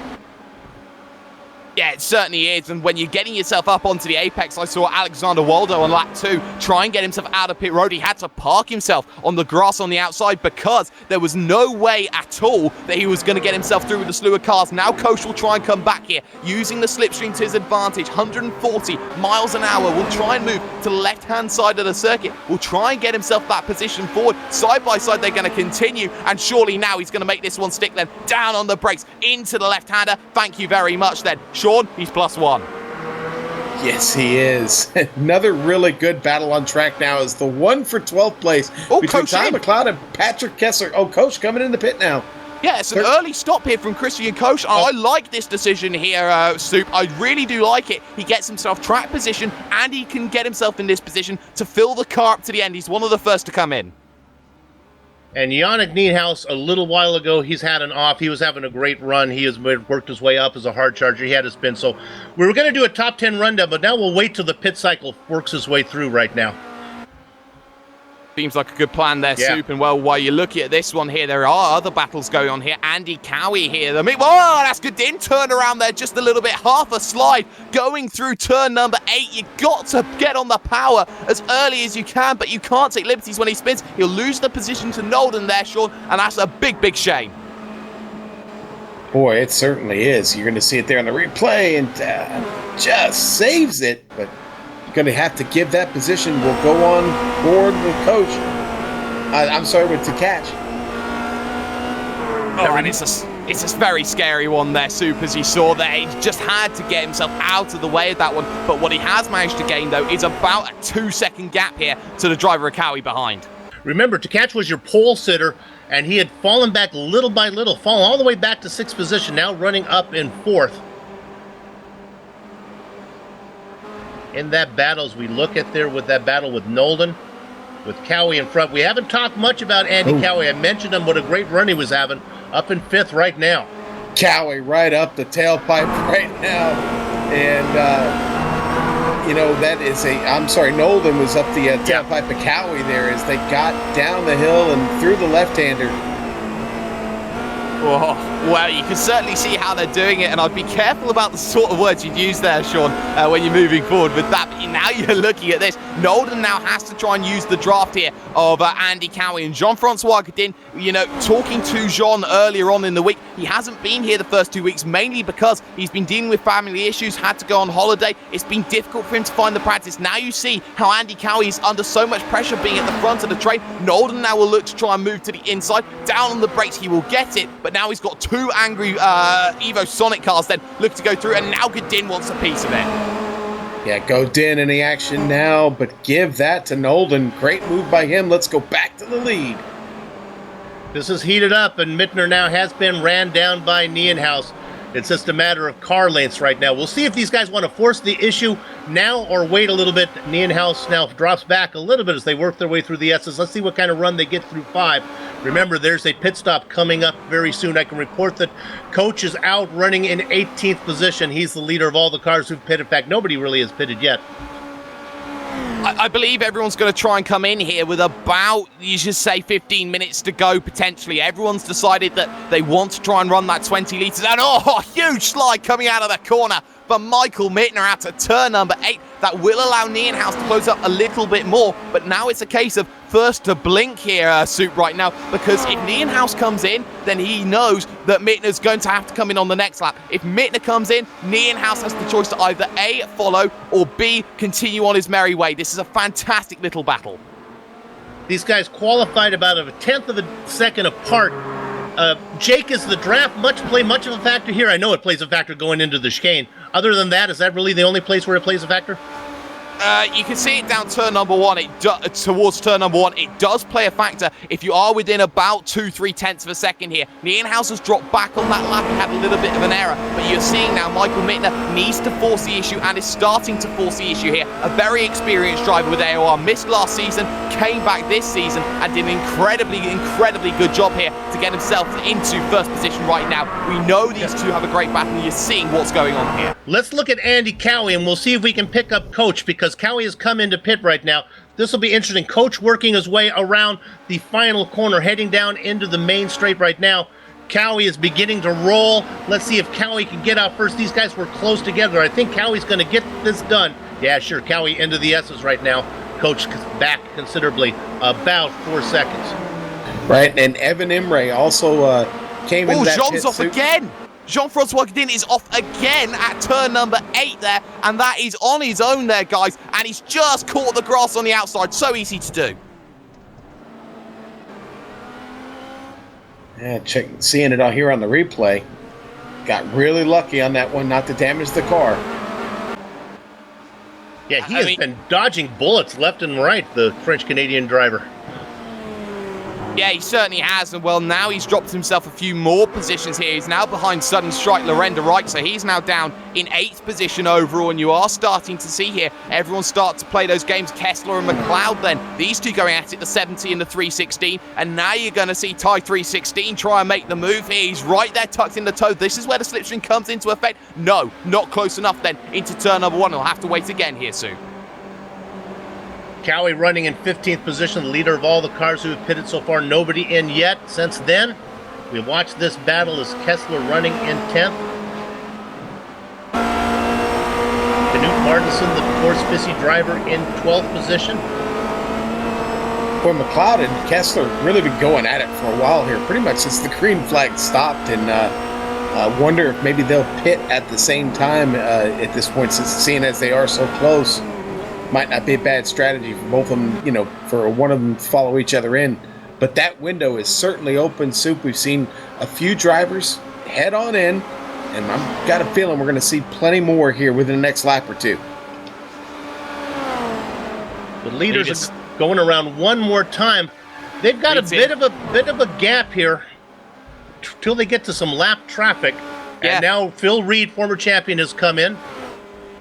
Yeah, it certainly is, and when you're getting yourself up onto the apex, I saw Alexander Waldo on lap 2 try and get himself out of pit road. He had to park himself on the grass on the outside because there was no way at all that he was going to get himself through with the slew of cars. Now Koch will try and come back here, using the slipstream to his advantage. 140 miles an hour. Will try and move to the left-hand side of the circuit. Will try and get himself that position forward. Side by side, they're going to continue, and surely now he's going to make this one stick then. Down on the brakes, into the left-hander. Thank you very much then. Sean, he's +1. Yes, he is. Another really good battle on track now is the 1 for 12th place between Ty McLeod and Patrick Kessler. Oh, Coach coming in the pit now. Yeah, it's an early stop here from Christian Koch. I like this decision here, Soup. I really do like it. He gets himself track position, and he can get himself in this position to fill the car up to the end. He's one of the first to come in. And Yannick Nienhuis, a little while ago, he's had an off. He was having a great run. He has worked his way up as a hard charger. He had a spin. So we were going to do a top 10 rundown, but now we'll wait till the pit cycle works his way through right now. Seems like a good plan there, Soup. And well, while you're looking at this one here, there are other battles going on here. Andy Cowie here. Oh, that's good. Didn't turn around there just a little bit. Half a slide going through turn number 8. You got to get on the power as early as you can, but you can't take liberties when he spins. He'll lose the position to Nolden there, Sean, and that's a big, big shame. Boy, it certainly is. You're going to see it there on the replay, and just saves it. But you're going to have to give that position. We'll go on board with Coach. I'm sorry, with to catch. Oh, and it's a very scary one there, Soup, as you saw there. He just had to get himself out of the way of that one. But what he has managed to gain, though, is about a 2-second gap here to the driver of Cowie behind. Remember, to catch was your pole sitter, and he had fallen back little by little, fallen all the way back to 6th position, now running up in 4th. In that battle, as we look at there with that battle with Nolden, with Cowie in front. We haven't talked much about Andy Cowie. I mentioned him, what a great run he was having, up in 5th right now. Cowie right up the tailpipe right now. And, that is Nolden was up the tailpipe of Cowie there as they got down the hill and through the left-hander. Oh, well, you can certainly see how they're doing it, and I'd be careful about the sort of words you'd use there, Sean, when you're moving forward with that. But now you're looking at this. Nolden now has to try and use the draft here of Andy Cowie. And Jean-Francois Godin, talking to Jean earlier on in the week, he hasn't been here the first 2 weeks, mainly because he's been dealing with family issues, had to go on holiday. It's been difficult for him to find the practice. Now you see how Andy Cowie is under so much pressure being at the front of the train. Nolden now will look to try and move to the inside. Down on the brakes, he will get it, but now he's got 2 angry Evo Sonic cars then look to go through, and now Godin wants a piece of it. Yeah, Godin in the action now, but give that to Nolden. Great move by him. Let's go back to the lead. This is heated up, and Mittner now has been ran down by Nienhuis. It's just a matter of car lengths right now. We'll see if these guys want to force the issue now or wait a little bit. Nienhuis now drops back a little bit as they work their way through the S's. Let's see what kind of run they get through 5. Remember, there's a pit stop coming up very soon. I can report that Coach is out running in 18th position. He's the leader of all the cars who've pitted. In fact, nobody really has pitted yet. I believe everyone's going to try and come in here with about, you should say, 15 minutes to go, potentially. Everyone's decided that they want to try and run that 20 litres. And, huge slide coming out of the corner for Michael Mittner out to turn number 8. That will allow Nienhuis to close up a little bit more. But now it's a case of first to blink here, Soup, right now. Because if Nienhuis comes in, then he knows that Mittner's going to have to come in on the next lap. If Mittner comes in, Nienhuis has the choice to either A, follow, or B, continue on his merry way. This is a fantastic little battle. These guys qualified about a 1/10 of a second apart. Jake, is the draft play much of a factor here? I know it plays a factor going into the chicane. Other than that, is that really the only place where it plays a factor? You can see it down turn number 1. Towards turn number 1, it does play a factor if you are within about 2-3 tenths of a second here. Nienhuis has dropped back on that lap. He had a little bit of an error, but you're seeing now Michael Mittner needs to force the issue and is starting to force the issue here. A very experienced driver with AOR, missed last season, came back this season and did an incredibly good job here to get himself into first position right now. We know these two have a great battle, and you're seeing what's going on here. Let's look at Andy Cowie, and we'll see if we can pick up Coach, because Cowie has come into pit right now. This will be interesting. Coach working his way around the final corner, heading down into the main straight right now. Cowie is beginning to roll. Let's see if Cowie can get out first. These guys were close together. I think Cowie's going to get this done. Yeah, sure. Cowie into the S's right now. Coach back considerably, about 4 seconds. Right, and Evan Imre also came in that Jean's pit off suit. again. Jean-Francois Godin is off again at turn number 8 there, and that is on his own there, guys, and he's just caught the grass on the outside. So easy to do. Yeah, seeing it out here on the replay. Got really lucky on that one not to damage the car. Yeah, he has been dodging bullets left and right, the French-Canadian driver. Yeah, he certainly has, and well, now he's dropped himself a few more positions here. He's now behind Sudden Strike, Lorenda Wright, so he's now down in 8th position overall, and you are starting to see here everyone start to play those games. Kessler and McLeod then, these two going at it, the 70 and the 316, and now you're going to see Ty 316 try and make the move here. He's right there tucked in the toe. This is where the slipstream comes into effect. No, not close enough then into turn number 1. He'll have to wait again here soon. Cowie running in 15th position, the leader of all the cars who have pitted so far. Nobody in yet. Since then, we watched this battle as Kessler running in 10th. Knut Martinson, the Force-Bissy driver, in 12th position. For McLeod and Kessler really been going at it for a while here, pretty much since the green flag stopped. And I wonder if maybe they'll pit at the same time at this point, since seeing as they are so close. Might not be a bad strategy for both of them, for one of them to follow each other in. But that window is certainly open, Soup. We've seen a few drivers head on in, and I've got a feeling we're going to see plenty more here within the next lap or two. The leaders are going around one more time. They've got a bit of a gap here till they get to some lap traffic. Yeah. And now Phil Reed, former champion, has come in.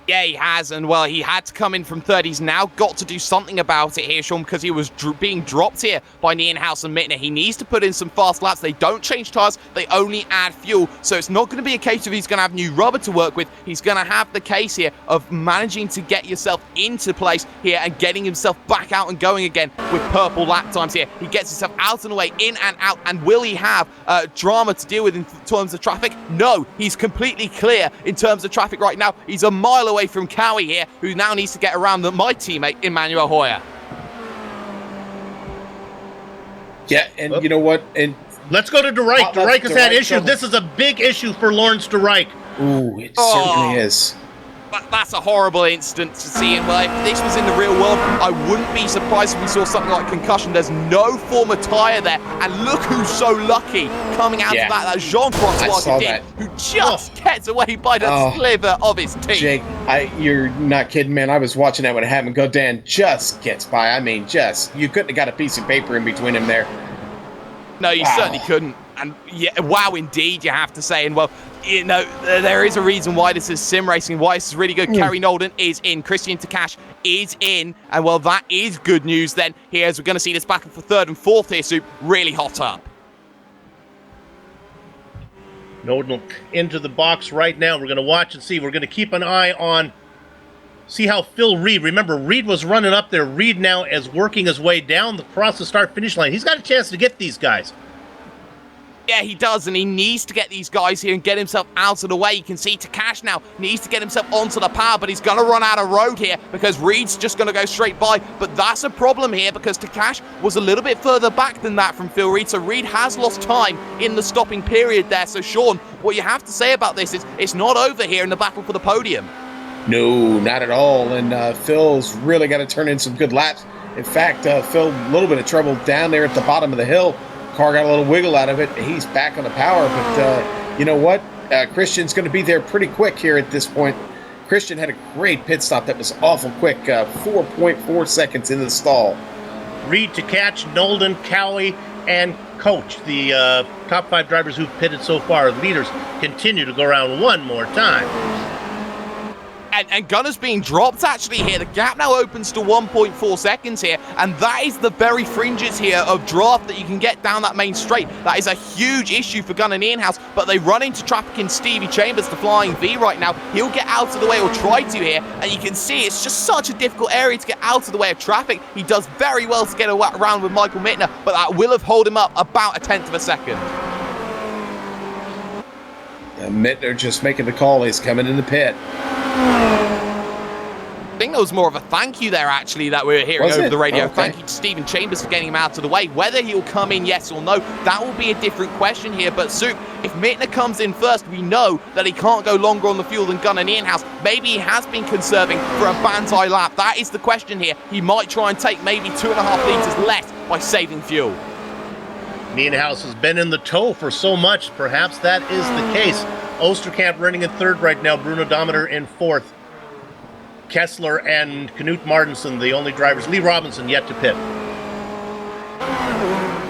Yeah, he has, and well, he had to come in from third. He's now got to do something about it here, Sean, because he was being dropped here by Nienhuis and Mittner. He needs to put in some fast laps. They don't change tyres, they only add fuel. So it's not going to be a case of he's going to have new rubber to work with. He's going to have the case here of managing to get yourself into place here and getting himself back out and going again with purple lap times here. He gets himself out and away, in and out, and will he have drama to deal with in terms of traffic? No, he's completely clear in terms of traffic right now. He's a mile away from Cowie here, who now needs to get around my teammate, Emmanuel Hoyer. Yeah, and you know what? And let's go to De Rijk. De Rijk has had issues. This is a big issue for Lawrence De Rijk. Ooh, it certainly is. That's a horrible incident to see, and well, if this was in the real world, I wouldn't be surprised if we saw something like concussion. There's no former tyre there, and look who's so lucky coming out of that Jean-Francois did, who just gets away by the sliver of his teeth. Jake, you're not kidding, man. I was watching that when it happened. Godin just gets by. I mean, you couldn't have got a piece of paper in between him there. No, you certainly couldn't. And yeah, wow, indeed, you have to say. And well, there is a reason why this is sim racing, why this is really good. Kerry Nolden is in, Christian Takash is in, and well, that is good news then here, as we're going to see this battle for third and fourth here, Soup, really hot up. Nolden into the box right now. We're going to watch and see. We're going to keep an eye on, see how Phil Reed, remember, Reed was running up there. Reed now is working his way down across the start-finish line. He's got a chance to get these guys. Yeah, he does, and he needs to get these guys here and get himself out of the way. You can see Takash now needs to get himself onto the power, but he's going to run out of road here because Reed's just going to go straight by. But that's a problem here because Takash was a little bit further back than that from Phil Reed, so Reed has lost time in the stopping period there. So, Sean, what you have to say about this is it's not over here in the battle for the podium. No, not at all, and Phil's really got to turn in some good laps. In fact, Phil, a little bit of trouble down there at the bottom of the hill. Car got a little wiggle out of it. He's back on the power, but you know what? Christian's going to be there pretty quick here at this point. Christian had a great pit stop that was awful quick, 4.4 seconds in the stall. Reed to catch Nolden, Cowie, and Coach, the top 5 drivers who've pitted so far. Leaders continue to go around one more time. And Gunner's being dropped actually here. The gap now opens to 1.4 seconds here, and that is the very fringes here of draft that you can get down that main straight. That is a huge issue for Gunner Nienhuis, but they run into traffic in Stevie Chambers, the Flying V right now. He'll get out of the way, or try to here, and you can see it's just such a difficult area to get out of the way of traffic. He does very well to get around with Michael Mittner, but that will have held him up about a tenth of a second. Mittner just making the call. He's coming in the pit. I think there was more of a thank you there, actually, that we were hearing over the radio. Okay. Thank you to Stephen Chambers for getting him out of the way. Whether he'll come in, yes or no, that will be a different question here. But, Soup, if Mittner comes in first, we know that he can't go longer on the fuel than Gunner Nienhuis. Maybe he has been conserving for a Banzai lap. That is the question here. He might try and take maybe 2.5 litres less by saving fuel. Nienhuis has been in the tow for so much. Perhaps that is the case. Osterkamp running in third right now. Bruno Dometer in fourth. Kessler and Knut Martinsen, the only drivers. Lee Robinson yet to pit.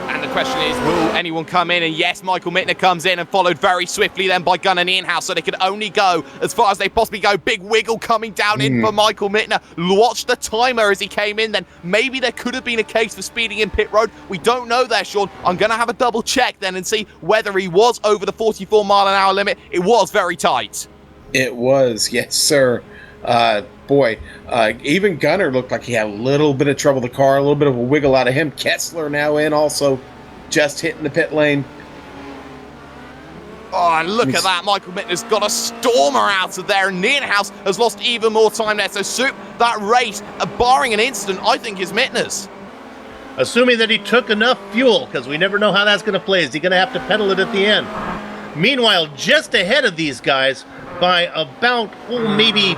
And the question is, will anyone come in? And yes, Michael Mittner comes in and followed very swiftly then by Gunner Nienhuis, so they could only go as far as they possibly go. Big wiggle coming down in for Michael Mittner. Watch the timer as he came in then. Maybe there could have been a case for speeding in pit road. We don't know there, Sean. I'm going to have a double check then and see whether he was over the 44-mile-an-hour limit. It was very tight. It was, yes, sir. Even Gunner looked like he had a little bit of trouble with the car, a little bit of a wiggle out of him. Kessler now in also, just hitting the pit lane. Oh, and look at that. Michael Mittner's got a stormer out of there, and Nienhuis has lost even more time there. So, Soup, that race, barring an incident, I think is Mittner's. Assuming that he took enough fuel, because we never know how that's going to play. Is he going to have to pedal it at the end? Meanwhile, just ahead of these guys by about, maybe...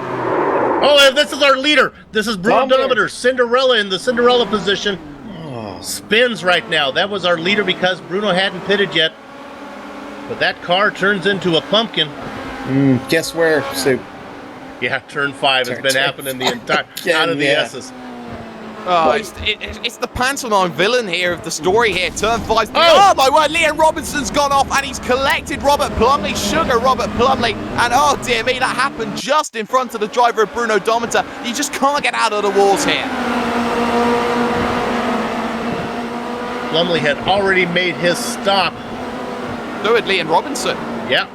Oh, this is our leader. This is Brunometer, Cinderella in the Cinderella position. Spins right now. That was our leader because Bruno hadn't pitted yet. But that car turns into a pumpkin. Guess where, Sue? Yeah, turn 5 has been happening the entire out of the S's. Oh, it's the pantomime villain here of the story here. Turn 5. Oh my word, Liam Robinson's gone off and he's collected Robert Plumley, Sugar Robert Plumley. And oh dear me, that happened just in front of the driver of Bruno Dometer. You just can't get out of the walls here. Plumley had already made his stop. So had Liam Robinson. Yeah.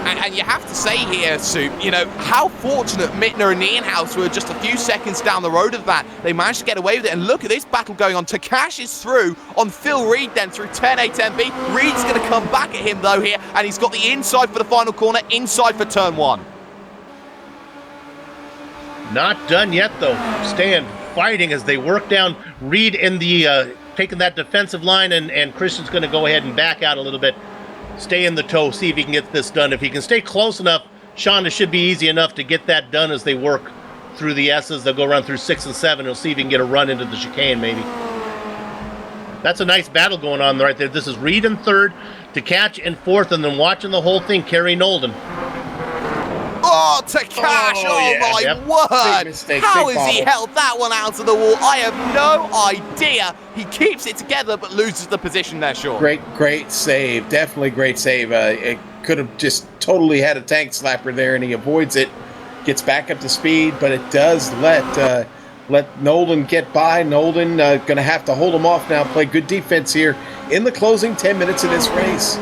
And you have to say here, Soup, how fortunate Mittner and Nienhaus were just a few seconds down the road of that. They managed to get away with it. And look at this battle going on. Takash is through on Phil Reed then through 10A, 10B. Reed's going to come back at him, though, here. And he's got the inside for the final corner, inside for turn 1. Not done yet, though. Staying fighting as they work down Reed in the taking that defensive line. And Christian's going to go ahead and back out a little bit. Stay in the toe, see if he can get this done. If he can stay close enough, Sean, it should be easy enough to get that done as they work through the S's. They'll go around through 6 and 7. He'll see if he can get a run into the chicane, maybe. That's a nice battle going on right there. This is Reed in 3rd, Takash in 4th, and then watching the whole thing, Kerry Nolden. Oh, Takash, my word! Mistake, How has he held that one out of the wall? I have no idea. He keeps it together but loses the position there, Sean. Great save. Definitely great save. It could have just totally had a tank slapper there, and he avoids it. Gets back up to speed, but it does let Nolden get by. Nolden going to have to hold him off now. Play good defense here in the closing 10 minutes of this race.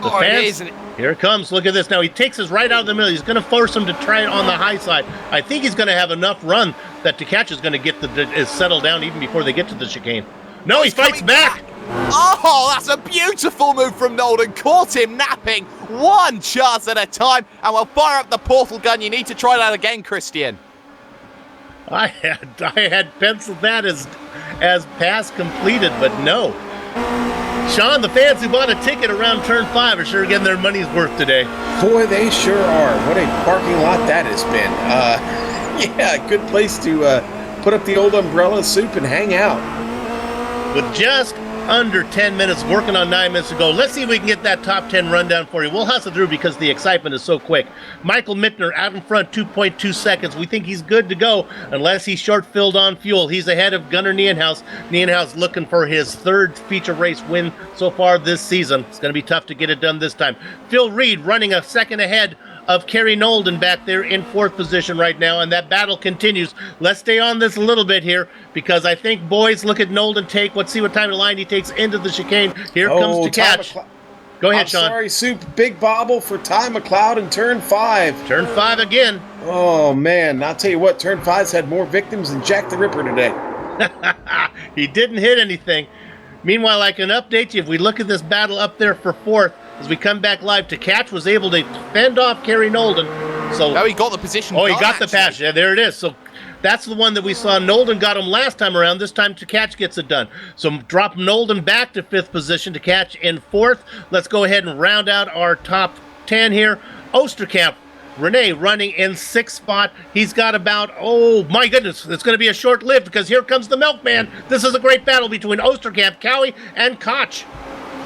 The fans, here it comes. Look at this. Now he takes us right out of the middle. He's going to force him to try it on the high side. I think he's going to have enough run that Takash is going to get is settled down even before they get to the chicane. No, he fights back. Oh, that's a beautiful move from Nolden. Caught him napping. One chance at a time. And we'll fire up the portal gun. You need to try that again, Christian. I had penciled that as pass completed, but no. Sean, the fans who bought a ticket around turn 5 are sure getting their money's worth today. Boy, they sure are. What a parking lot that has been. Yeah, good place to put up the old umbrella, Soup, and hang out. With just under 10 minutes, working on 9 minutes to go. Let's see if we can get that top 10 rundown for you. We'll hustle through because the excitement is so quick. Michael Mittner out in front, 2.2 seconds. We think he's good to go unless he's short-filled on fuel. He's ahead of Gunnar Nienhaus. Nienhaus looking for his 3rd feature race win so far this season. It's going to be tough to get it done this time. Phil Reed running a second ahead of Kerry Nolden back there in 4th position right now, and that battle continues. Let's stay on this a little bit here because I think, boys, look at Nolden take. Let's see what time of line he takes into the chicane. Here comes Takash. Go ahead, Sean. Sorry, Soup. Big bobble for Ty McLeod in turn 5. Turn 5 again. Oh, man. I'll tell you what, turn 5's had more victims than Jack the Ripper today. He didn't hit anything. Meanwhile, I can update you. If we look at this battle up there for 4th, as we come back live, Takash was able to fend off Kerry Nolden. So, he got the position. Oh, he got the pass. Yeah, there it is. So that's the one that we saw. Nolden got him last time around. This time Takash gets it done. So drop Nolden back to 5th position. Takash in 4th. Let's go ahead and round out our top 10 here. Osterkamp. Renee running in 6th spot. He's got about, oh my goodness, it's going to be a short-lived because here comes the Milkman. This is a great battle between Osterkamp, Cowie, and Koch.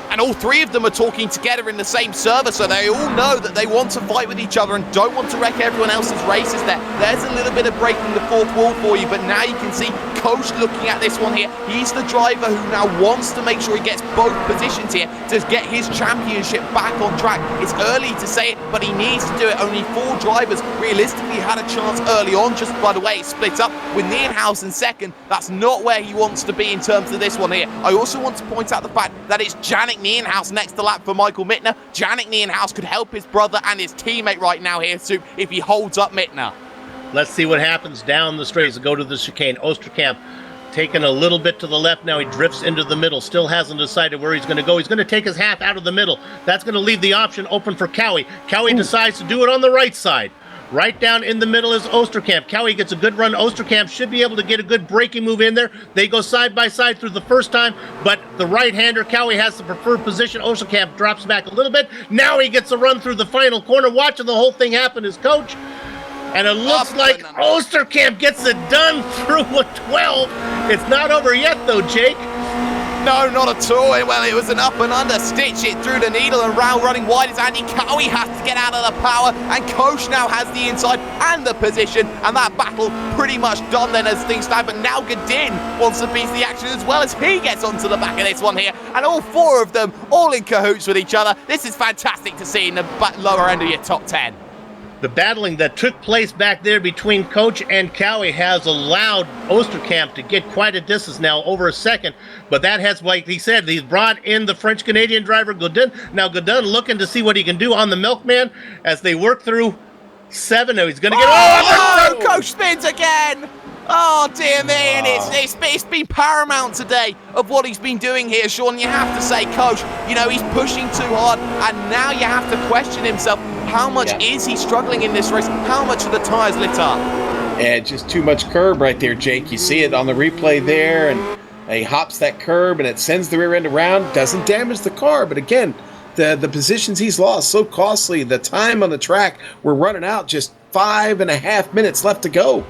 And all 3 of them are talking together in the same server, so they all know that they want to fight with each other and don't want to wreck everyone else's races there. There's a little bit of breaking the 4th wall for you, but now you can see Coach looking at this one here. He's the driver who now wants to make sure he gets both positions here to get his championship back on track. It's early to say it, but he needs to do it. Only 4 drivers realistically had a chance early on, just by the way it split up with Nienhaus in 2nd. That's not where he wants to be in terms of this one here. I also want to point out the fact that it's Janik Nienhaus next to lap for Michael Mittner. Janik Nienhaus could help his brother and his teammate right now here, Soup, if he holds up Mittner. Let's see what happens down the straight as we go to the chicane. Osterkamp taking a little bit to the left now. He drifts into the middle. Still hasn't decided where he's going to go. He's going to take his half out of the middle. That's going to leave the option open for Cowie. Cowie decides to do it on the right side. Right down in the middle is Osterkamp. Cowie gets a good run. Osterkamp should be able to get a good braking move in there. They go side by side through the first time, but the right-hander, Cowie, has the preferred position. Osterkamp drops back a little bit. Now he gets a run through the final corner. Watching the whole thing happen is Coach. And it looks like Osterkamp gets it done through a 12. It's not over yet, though, Jake. No, not at all. Well, it was an up and under, stitch it through the needle, and round running wide as Andy Cowie has to get out of the power, and Koch now has the inside and the position, and that battle pretty much done then as things stand. But now Godin wants a piece of the action as well as he gets onto the back of this one here, and all four of them all in cahoots with each other. This is fantastic to see in the lower end of your top 10. The battling that took place back there between Coach and Cowie has allowed Osterkamp to get quite a distance now, over a second. But that has, like he said, he's brought in the French-Canadian driver, Godin. Now Godin looking to see what he can do on the Milkman as they work through 7. Now he's going to get... Oh, Coach spins again! Oh, dear me, and it's been paramount today of what he's been doing here, Sean. You have to say, Coach, you know, he's pushing too hard, and now you have to question himself. How much is he struggling in this race? How much are the tyres lit up? Yeah, just too much curb right there, Jake. You see it on the replay there, and he hops that curb, and it sends the rear end around. Doesn't damage the car, but again, the positions he's lost, so costly. The time on the track, we're running out, just 5.5 minutes left to go.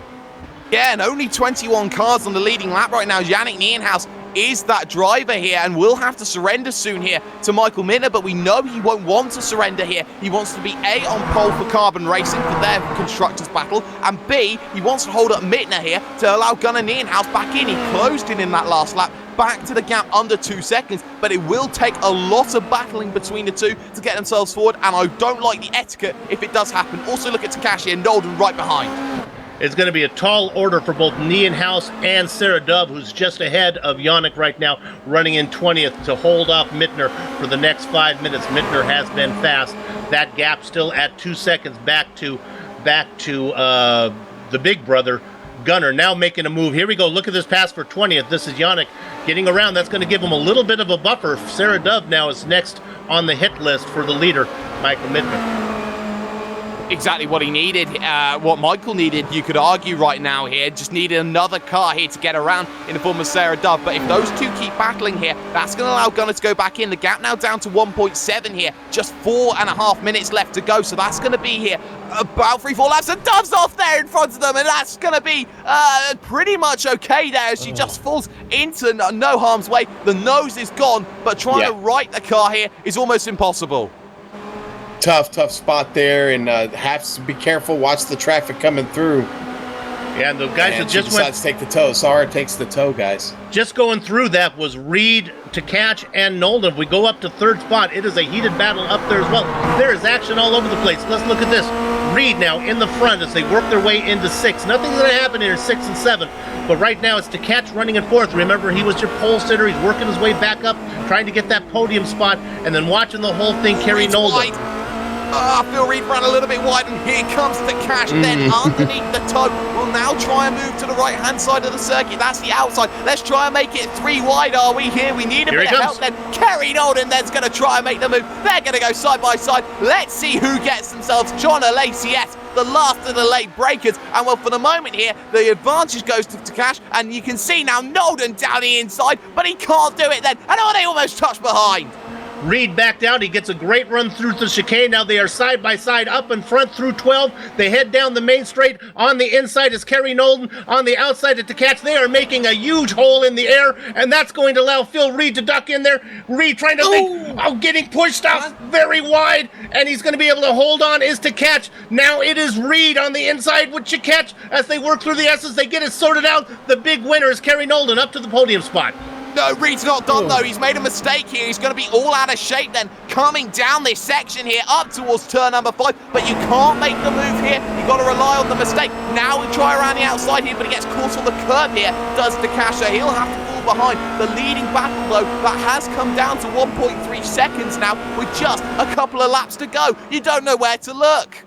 Yeah, and only 21 cars on the leading lap right now. Yannick Nienhuis is that driver here and will have to surrender soon here to Michael Minter, but we know he won't want to surrender here. He wants to be A, on pole for Carbon Racing for their constructors battle, and B, he wants to hold up Mittner here to allow Gunnar Nienhuis back in. He closed in that last lap, back to the gap under 2 seconds, but it will take a lot of battling between the two to get themselves forward, and I don't like the etiquette if it does happen. Also look at Takashi and Nolden right behind. It's going to be a tall order for both Nienhuis and Sarah Dove, who's just ahead of Yannick right now, running in 20th to hold off Mittner for the next 5 minutes. Mittner has been fast. That gap still at 2 seconds back to the big brother, Gunnar. Now making a move. Here we go. Look at this pass for 20th. This is Yannick getting around. That's going to give him a little bit of a buffer. Sarah Dove now is next on the hit list for the leader, Michael Mittner. Exactly what he needed, what Michael needed, you could argue right now here. Just needed another car here to get around in the form of Sarah Dove. But if those two keep battling here, that's going to allow Gunnar to go back in. The gap now down to 1.7 here. Just 4.5 minutes left to go. So that's going to be here about 3-4 laps. And Dove's off there in front of them. And that's going to be pretty much okay there as she just falls into no harm's way. The nose is gone, but trying to right the car here is almost impossible. Tough spot there, and have to be careful. Watch the traffic coming through. Yeah, and the guys that just decides to take the toe. Sara takes the toe, guys. Just going through that was Reed, Tkach, and Nolden. If we go up to third spot, it is a heated battle up there as well. There is action all over the place. Let's look at this. Reed now in the front as they work their way into 6. Nothing's going to happen here in 6 and 7. But right now it's Tkach running in 4th. Remember, he was your pole sitter. He's working his way back up, trying to get that podium spot, and then watching the whole thing carry Nolden. Phil Reed ran a little bit wide, and here comes the cash. Then underneath the toe, we'll now try and move to the right-hand side of the circuit. That's the outside. Let's try and make it 3 wide. Are we here? We need a bit of help. Then Kerry Nolden then's going to try and make the move. They're going to go side by side. Let's see who gets themselves John Alacius, the last of the late breakers. And well, for the moment here, the advantage goes to Tkach, and you can see now Nolden down the inside, but he can't do it then. And they almost touch behind. Reed backed out. He gets a great run through the chicane. Now they are side by side up in front through 12. They head down the main straight. On the inside is Kerry Nolden. On the outside is Tkach. They are making a huge hole in the air, and that's going to allow Phil Reed to duck in there. Reed trying to think, getting pushed out very wide, and he's going to be able to hold on is Tkach. Now it is Reed on the inside with Tkach as they work through the S's. They get it sorted out. The big winner is Kerry Nolden up to the podium spot. No, Reed's not done though. He's made a mistake here. He's going to be all out of shape then, coming down this section here up towards turn number 5. But you can't make the move here. You've got to rely on the mistake. Now we try around the outside here, but he gets caught on the curb here. Does Tkach, so he'll have to fall behind. The leading battle though, that has come down to 1.3 seconds now with just a couple of laps to go. You don't know where to look.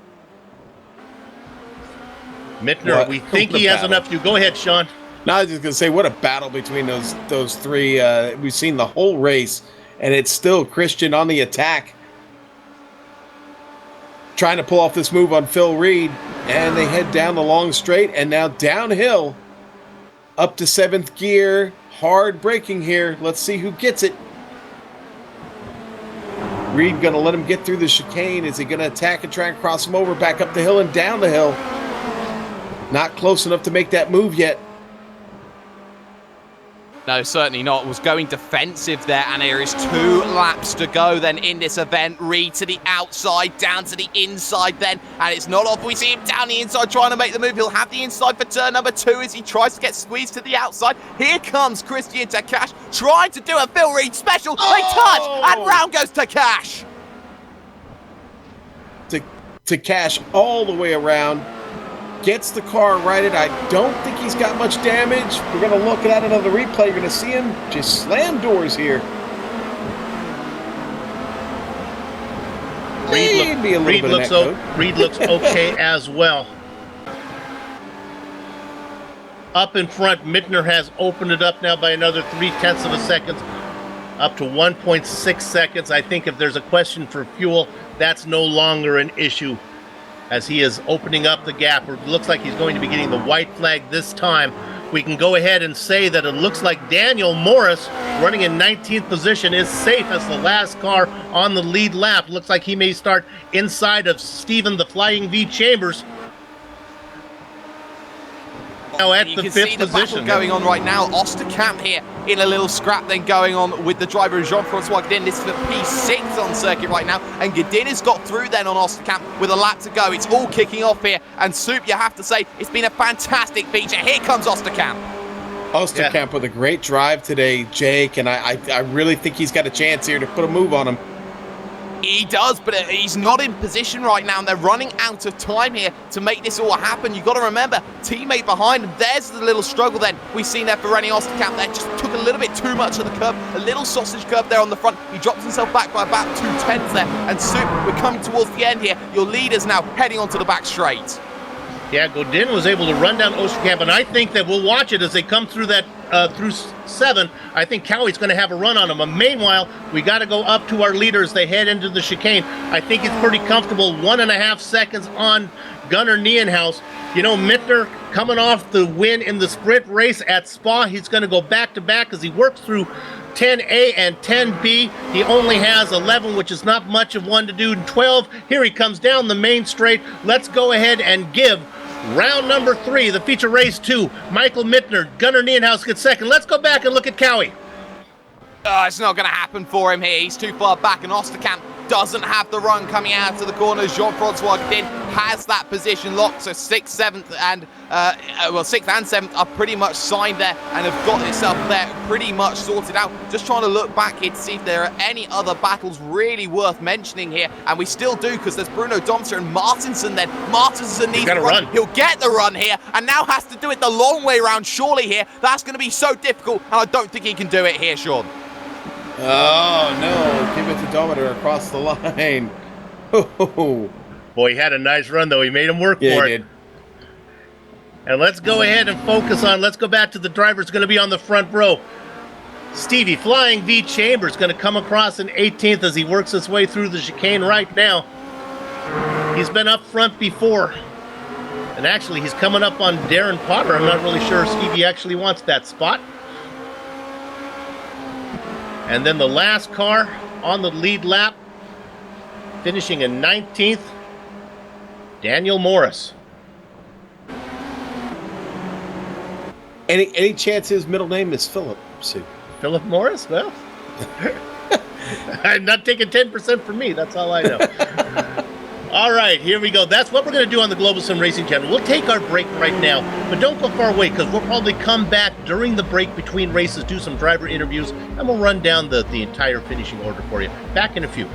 Mittner, we think he has enough to. Go ahead, Sean. No, I was just going to say, what a battle between those three. We've seen the whole race, and it's still Christian on the attack. trying to pull off this move on Phil Reed, and they head down the long straight and now downhill up to 7th gear. Hard braking here. Let's see who gets it. Reed going to let him get through the chicane. Is he going to attack and try and cross him over, back up the hill and down the hill? Not close enough to make that move yet. No, certainly not. Was going defensive there, and there is 2 laps to go then in this event. Reed to the outside, down to the inside then, and it's not off. We see him down the inside trying to make the move. He'll have the inside for turn number 2 as he tries to get squeezed to the outside. Here comes Christian Takash trying to do a Phil Reed special. They touch, and round goes Takash. Takash all the way around. Gets the car righted. I don't think he's got much damage. We're going to look at it on the replay. You're going to see him just slam doors here. Reed looks okay as well. Up in front, Mittner has opened it up now by another 0.3 of a second, up to 1.6 seconds. I think if there's a question for fuel, that's no longer an issue, as he is opening up the gap. It looks like he's going to be getting the white flag this time. We can go ahead and say that it looks like Daniel Morris, running in 19th position, is safe as the last car on the lead lap. Looks like he may start inside of Stephen the Flying V Chambers. Now at the 5th position. Going on right now. Osterkamp here in a little scrap then going on with the driver Jean-Francois Godin. This is the P6 on circuit right now, and Godin has got through then on Osterkamp with a lap to go. It's all kicking off here, and Soup, you have to say, it's been a fantastic feature. Here comes Osterkamp. Osterkamp with a great drive today, Jake, and I really think he's got a chance here to put a move on him. He does, but he's not in position right now, and they're running out of time here to make this all happen. You've got to remember, teammate behind him, there's the little struggle then we've seen there for René Osterkamp there. Just took a little bit too much of the curb, a little sausage curve there on the front. He drops himself back by about 0.2 there, and Soup, we're coming towards the end here. Your leader's now heading onto the back straight. Yeah, Godin was able to run down Osterkamp, and I think that we'll watch it as they come through that through 7. I think Cowie's going to have a run on him. And meanwhile, we got to go up to our leaders. They head into the chicane. I think it's pretty comfortable. 1.5 seconds on Gunnar Nienhaus. You know, Mittner coming off the win in the sprint race at Spa. He's going to go back-to-back as he works through 10A and 10B. He only has 11, which is not much of one to do. 12, here he comes down the main straight. Let's go ahead and give round number 3, the feature race 2. Michael Mittner, Gunnar Nienhaus gets second. Let's go back and look at Cowie. It's not going to happen for him here. He's too far back, and Osterkamp doesn't have the run coming out to the corner. Jean-Francois Godin has that position locked, so 6th, 7th, and 6th and 7th are pretty much signed there and have got itself there pretty much sorted out. Just trying to look back here to see if there are any other battles really worth mentioning here, and we still do, because there's Bruno Domser and Martinson then. Martinson needs to run. He'll get the run here, and now has to do it the long way around surely here. That's going to be so difficult, and I don't think he can do it here, Sean. Oh, no. Give it to Dometer across the line. Oh. Boy, he had a nice run, though. He made him work for it. He did. And let's go ahead and focus on, let's go back to the drivers going to be on the front row. Stevie Flying V Chambers going to come across in 18th as he works his way through the chicane right now. He's been up front before. And actually, he's coming up on Darren Potter. I'm not really sure Stevie actually wants that spot. And then the last car on the lead lap, finishing in 19th, Daniel Morris. Any chance his middle name is Philip, Sue? Philip Morris? Well, I'm not taking 10% from me. That's all I know. All right, here we go. That's what we're going to do on the Global Sim Racing Channel. We'll take our break right now, but don't go far away, because we'll probably come back during the break between races, do some driver interviews, and we'll run down the entire finishing order for you. Back in a few.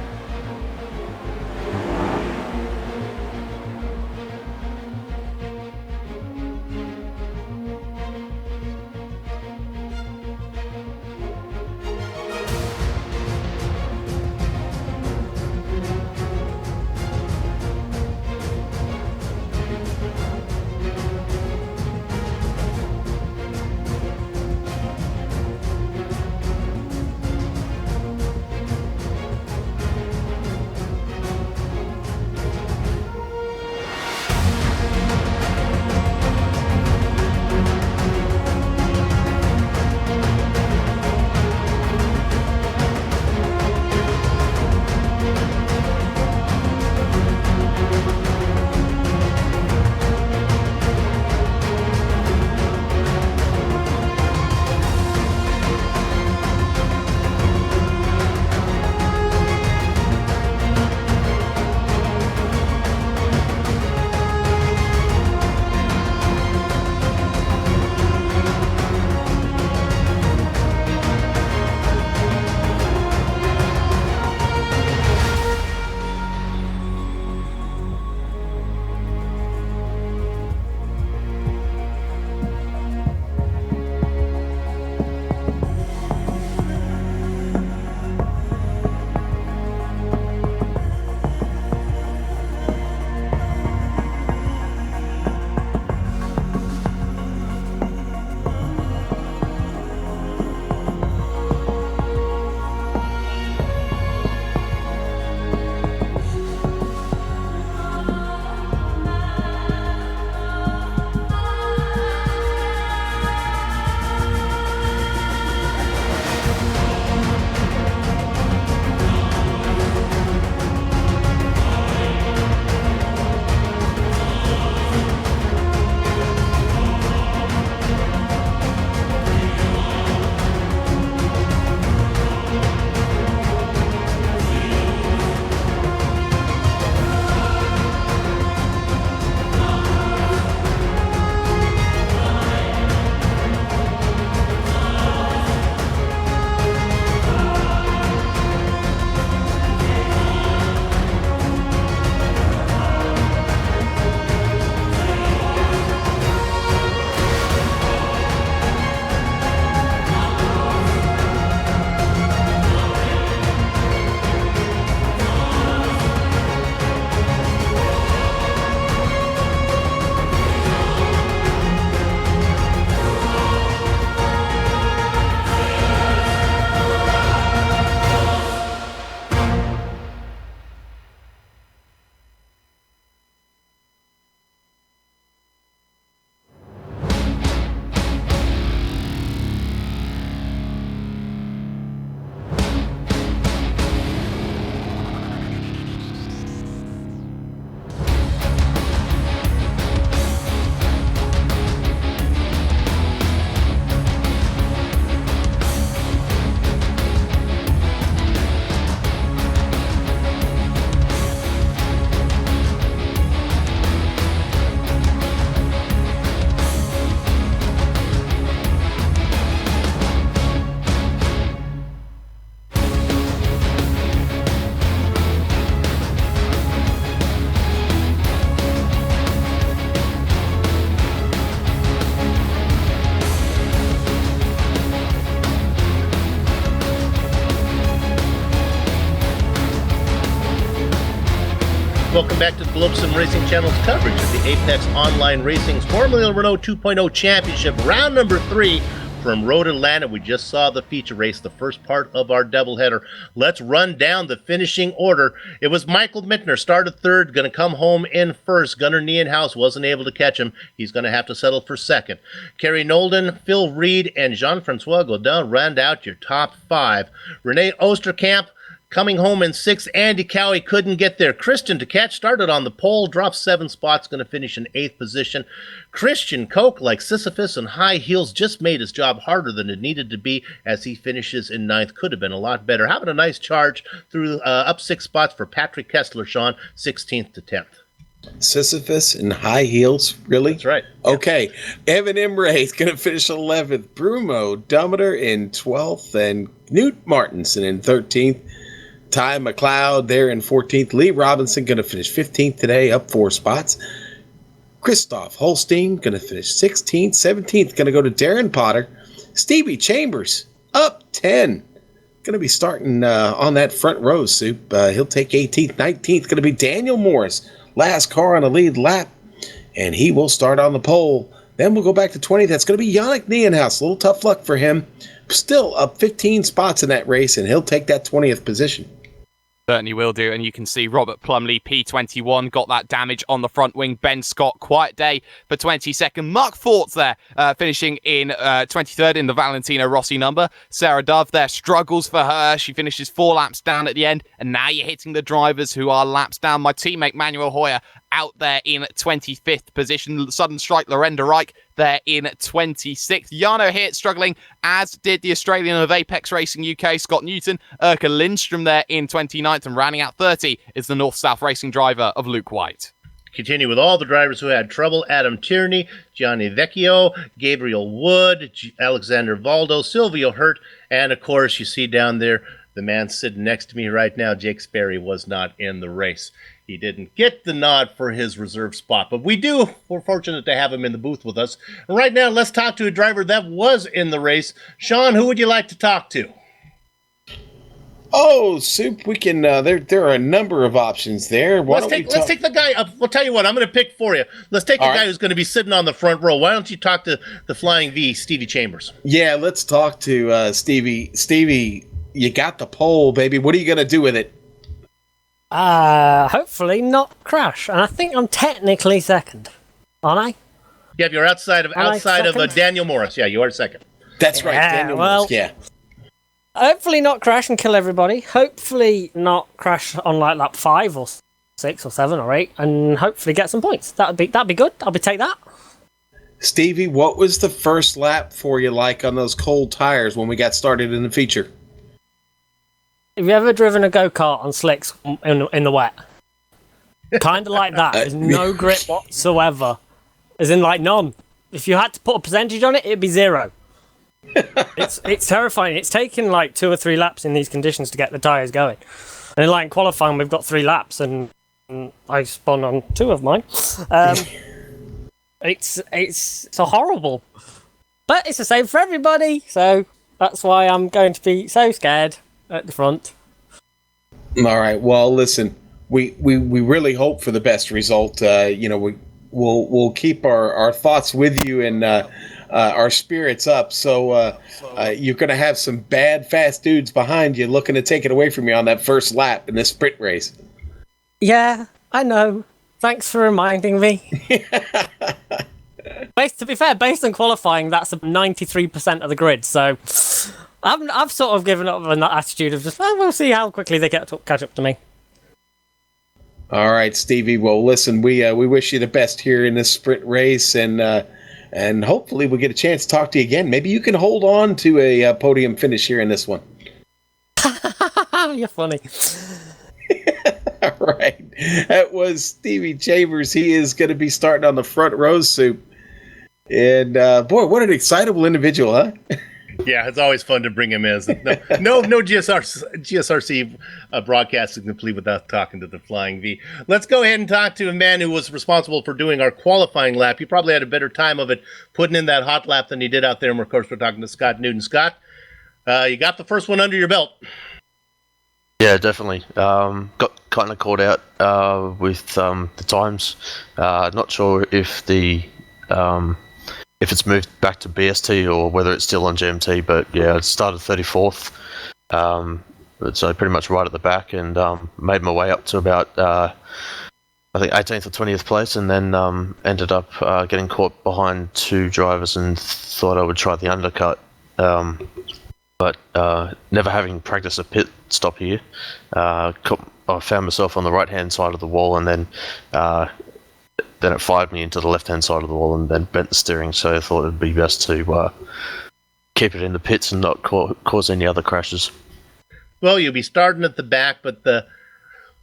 Welcome back to the Globe Sim Racing Channel's coverage of the Apex Online Racing's Formula Renault 2.0 Championship, round number 3 from Road Atlanta. We just saw the feature race, the first part of our doubleheader. Let's run down the finishing order. It was Michael Mittner, started third, going to come home in first. Gunnar Nienhaus wasn't able to catch him. He's going to have to settle for second. Kerry Nolden, Phil Reed, and Jean-Francois Godin round out your top 5. Renee Osterkamp coming home in 6th. Andy Cowie couldn't get there. Christian DeCatch started on the pole, dropped 7 spots, going to finish in 8th position. Christian Koch, like Sisyphus and high heels, just made his job harder than it needed to be as he finishes in 9th. Could have been a lot better. Having a nice charge through up 6 spots for Patrick Kessler, Sean, 16th to 10th. Sisyphus and high heels, really? That's right. Okay. Evan Imre is going to finish 11th. Bruno Dummeter in 12th, and Knut Martinson in 13th. Ty McLeod there in 14th. Lee Robinson going to finish 15th today, up 4 spots. Christoph Holstein going to finish 16th. 17th going to go to Darren Potter. Stevie Chambers up 10. Going to be starting on that front row, Soup. He'll take 18th. 19th going to be Daniel Morris. Last car on the lead lap. And he will start on the pole. Then we'll go back to 20th. That's going to be Yannick Nienhaus. A little tough luck for him. Still up 15 spots in that race, and he'll take that 20th position. Certainly will do, and you can see Robert Plumley, P21, got that damage on the front wing. Ben Scott, quiet day for 22nd. Mark Forts there, finishing in 23rd in the Valentino Rossi number. Sarah Dove there, struggles for her. She finishes 4 laps down at the end, and now you're hitting the drivers who are laps down. My teammate Manuel Hoyer out there in 25th position. Sudden Strike, Lorenda Reich there in 26th. Jarno Hirt struggling, as did the Australian of Apex Racing UK, Scott Newton. Urka Lindstrom there in 29th, and rounding out 30 is the North-South Racing driver of Luke White. Continue with all the drivers who had trouble. Adam Tierney, Gianni Vecchio, Gabriel Wood, Alexander Valdo, Silvio Hurt, and of course you see down there the man sitting next to me right now, Jake Sperry, was not in the race. He didn't get the nod for his reserve spot, but we're fortunate to have him in the booth with us. And right now, let's talk to a driver that was in the race. Sean, who would you like to talk to? Oh, Soup, we can, there are a number of options there. Let's take the guy up. We'll tell you what, I'm going to pick for you. Let's take the guy who's going to be sitting on the front row. Why don't you talk to the Flying V, Stevie Chambers? Yeah, let's talk to Stevie. Stevie, you got the pole, baby. What are you going to do with it? Hopefully not crash. And I think I'm technically second, aren't I? Yeah, you're outside of Daniel Morris. Yeah, you are second. That's right, Daniel Morris. Yeah. Hopefully not crash and kill everybody. Hopefully not crash on like lap 5 or 6 or 7 or 8, and hopefully get some points. That'd be good. I'll take that. Stevie, what was the first lap for you like on those cold tires when we got started in the feature? Have you ever driven a go-kart on slicks in the wet? Kind of like that. There's no grip whatsoever. As in, like, none. If you had to put a percentage on it, it'd be 0. It's terrifying. It's taken, like, 2 or 3 laps in these conditions to get the tyres going. And, like, in qualifying, we've got 3 laps, and I spun on 2 of mine. It's horrible. But it's the same for everybody, so that's why I'm going to be so scared at the front. All right. Well, listen, we really hope for the best result. We'll keep our thoughts with you and our spirits up. So you're going to have some bad, fast dudes behind you looking to take it away from you on that first lap in this sprint race. Yeah, I know. Thanks for reminding me. To be fair, based on qualifying, that's 93% of the grid. So I've sort of given up on that attitude of just, we'll see how quickly they catch up to me. All right, Stevie. Well, listen, we wish you the best here in this sprint race, and hopefully we'll get a chance to talk to you again. Maybe you can hold on to a podium finish here in this one. You're funny. All right. That was Stevie Chambers. He is going to be starting on the front row, Soup. And, boy, what an excitable individual, huh? Yeah, it's always fun to bring him in. No GSRC broadcasting complete without talking to the Flying V. Let's go ahead and talk to a man who was responsible for doing our qualifying lap. He probably had a better time of it putting in that hot lap than he did out there. And, of course, we're talking to Scott Newton. Scott, you got the first one under your belt. Yeah, definitely. Got kind of caught out with the times. Not sure if if it's moved back to BST or whether it's still on GMT, but yeah, it started 34th, so pretty much right at the back, and made my way up to about I think 18th or 20th place, and then ended up getting caught behind two drivers and thought I would try the undercut. But never having practiced a pit stop here, I found myself on the right-hand side of the wall, and then it fired me into the left-hand side of the wall and then bent the steering, so I thought it would be best to keep it in the pits and not cause any other crashes. Well, you'll be starting at the back, but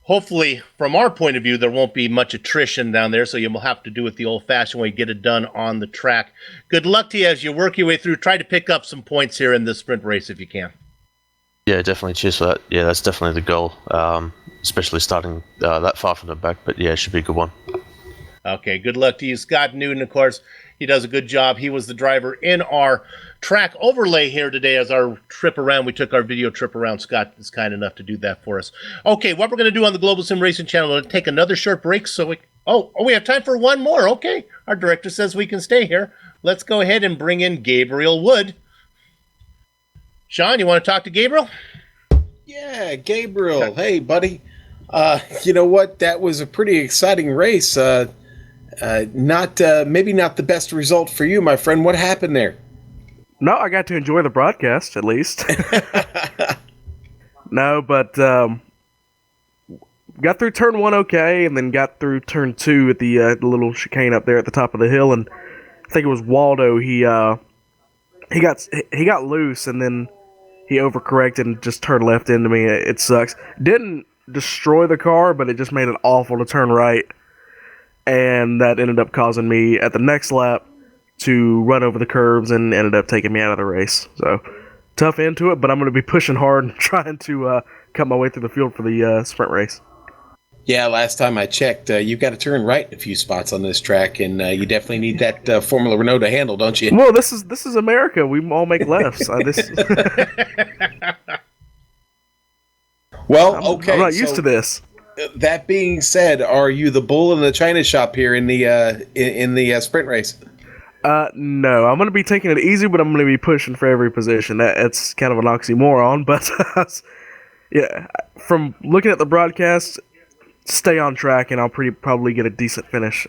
hopefully, from our point of view, there won't be much attrition down there, so you'll have to do it the old-fashioned way, get it done on the track. Good luck to you as you work your way through. Try to pick up some points here in this sprint race if you can. Yeah, definitely. Cheers for that. Yeah, that's definitely the goal, especially starting that far from the back, but yeah, it should be a good one. Okay, good luck to you. Scott Newton, of course, he does a good job. He was the driver in our track overlay here today as our trip around. We took our video trip around. Scott is kind enough to do that for us. Okay, what we're going to do on the Global Sim Racing channel, we'll take another short break so we have time for one more. Okay, our director says we can stay here. Let's go ahead and bring in Gabriel Wood. Sean, you want to talk to Gabriel? Yeah, Gabriel. Hey, buddy. You know what? That was a pretty exciting race. Maybe not the best result for you, my friend. What happened there? No, I got to enjoy the broadcast, at least. No, but got through turn 1 okay, and then got through turn 2 at the little chicane up there at the top of the hill, and I think it was Waldo. He got loose, and then he overcorrected and just turned left into me. It sucks. Didn't destroy the car, but it just made it awful to turn right, and that ended up causing me at the next lap to run over the curbs and ended up taking me out of the race. So tough end to it, but I'm going to be pushing hard and trying to cut my way through the field for the sprint race. Yeah, last time I checked, you've got to turn right in a few spots on this track, and you definitely need that Formula Renault to handle, don't you? Well, this is America. We all make lefts. Well, okay. I'm not used to this. That being said, are you the bull in the china shop here in the sprint race? No, I'm going to be taking it easy, but I'm going to be pushing for every position. That's kind of an oxymoron, but yeah, from looking at the broadcast, stay on track, and I'll probably get a decent finish.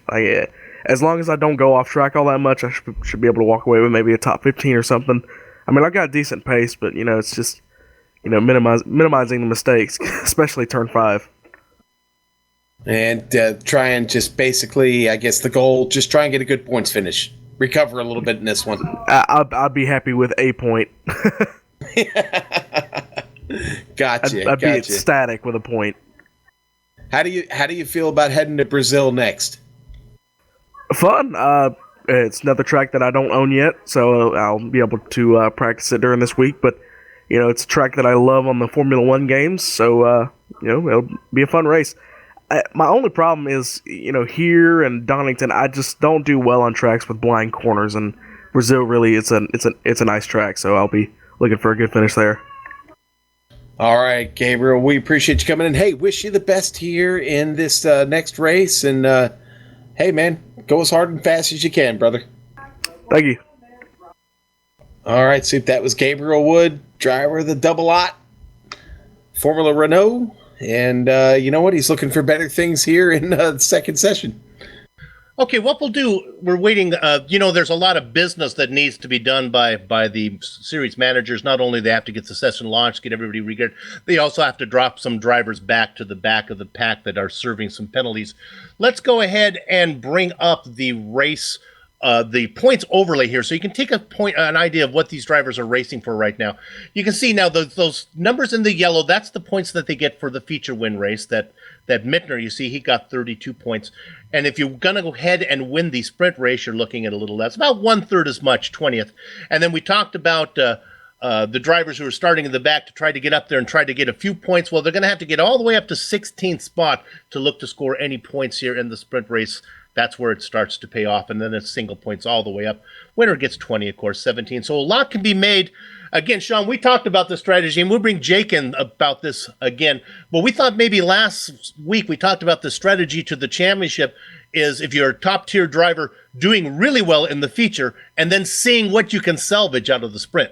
As long as I don't go off track all that much, I should be able to walk away with maybe a top 15 or something. I mean, I've got a decent pace, but it's just minimizing the mistakes, especially turn 5. And try and just basically, I guess the goal, just try and get a good points finish. Recover a little bit in this one. I'd be happy with a point. Gotcha. I'd be ecstatic with a point. How do you feel about heading to Brazil next? Fun. It's another track that I don't own yet, so I'll be able to practice it during this week. But it's a track that I love on the Formula One games, so it'll be a fun race. My only problem is, here in Donington, I just don't do well on tracks with blind corners, and Brazil really it's a nice track, so I'll be looking for a good finish there. All right, Gabriel, we appreciate you coming in. Hey, wish you the best here in this next race, and hey, man, go as hard and fast as you can, brother. Thank you. All right, Soup, that was Gabriel Wood, driver of the Double Ot Formula Renault. And you know what? He's looking for better things here in the second session. Okay, what we'll do, we're waiting. There's a lot of business that needs to be done by the series managers. Not only they have to get the session launched, get everybody regeared, they also have to drop some drivers back to the back of the pack that are serving some penalties. Let's go ahead and bring up the race, the points overlay here, so you can take an idea of what these drivers are racing for right now. You can see now those numbers in the yellow, that's the points that they get for the feature win race. That Mittner, you see, he got 32 points. And if you're going to go ahead and win the sprint race, you're looking at a little less, about 1/3 as much, 20th. And then we talked about the drivers who are starting in the back to try to get up there and try to get a few points. Well, they're going to have to get all the way up to 16th spot to look to score any points here in the sprint race. That's where it starts to pay off, and then it's single points all the way up. Winner gets 20, of course, 17. So a lot can be made. Again, Sean, we talked about the strategy, and we'll bring Jake in about this again. But we thought maybe last week we talked about the strategy to the championship is if you're a top-tier driver doing really well in the feature and then seeing what you can salvage out of the sprint.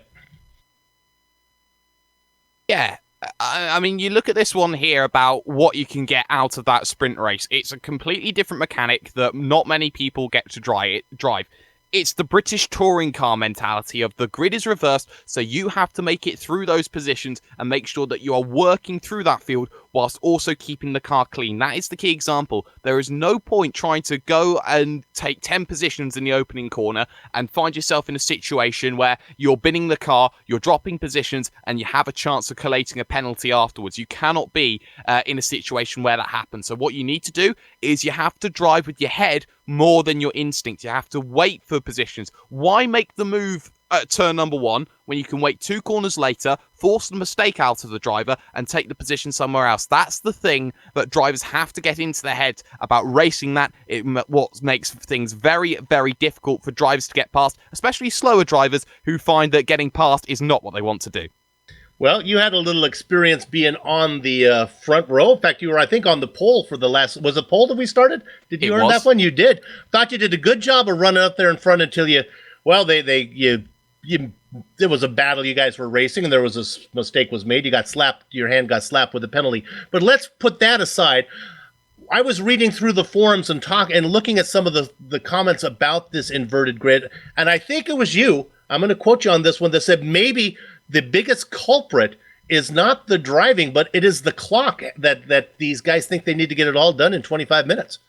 Yeah. I mean, you look at this one here about what you can get out of that sprint race. It's a completely different mechanic that not many people get to drive. It's the British touring car mentality of the grid is reversed, so you have to make it through those positions and make sure that you are working through that field whilst also keeping the car clean. That is the key example. There is no point trying to go and take 10 positions in the opening corner and find yourself in a situation where you're binning the car, you're dropping positions, and you have a chance of collating a penalty afterwards. You cannot be in a situation where that happens. So what you need to do is you have to drive with your head more than your instinct. You have to wait for positions. Why make the move at turn number 1 when you can wait 2 corners later, force the mistake out of the driver, and take the position somewhere else? That's the thing that drivers have to get into their head about racing. What makes things very, very difficult for drivers to get past, especially slower drivers who find that getting past is not what they want to do. Well, you had a little experience being on the front row. In fact, you were, I think, on the pole for the last... Was it pole that we started? Did you earn that one? You did. Thought you did a good job of running up there in front until you... Well, there was a battle you guys were racing, and there was a mistake was made. You got slapped. Your hand got slapped with a penalty. But let's put that aside. I was reading through the forums and looking at some of the comments about this inverted grid, and I think it was you, I'm going to quote you on this one, that said maybe the biggest culprit is not the driving, but it is the clock that these guys think they need to get it all done in 25 minutes.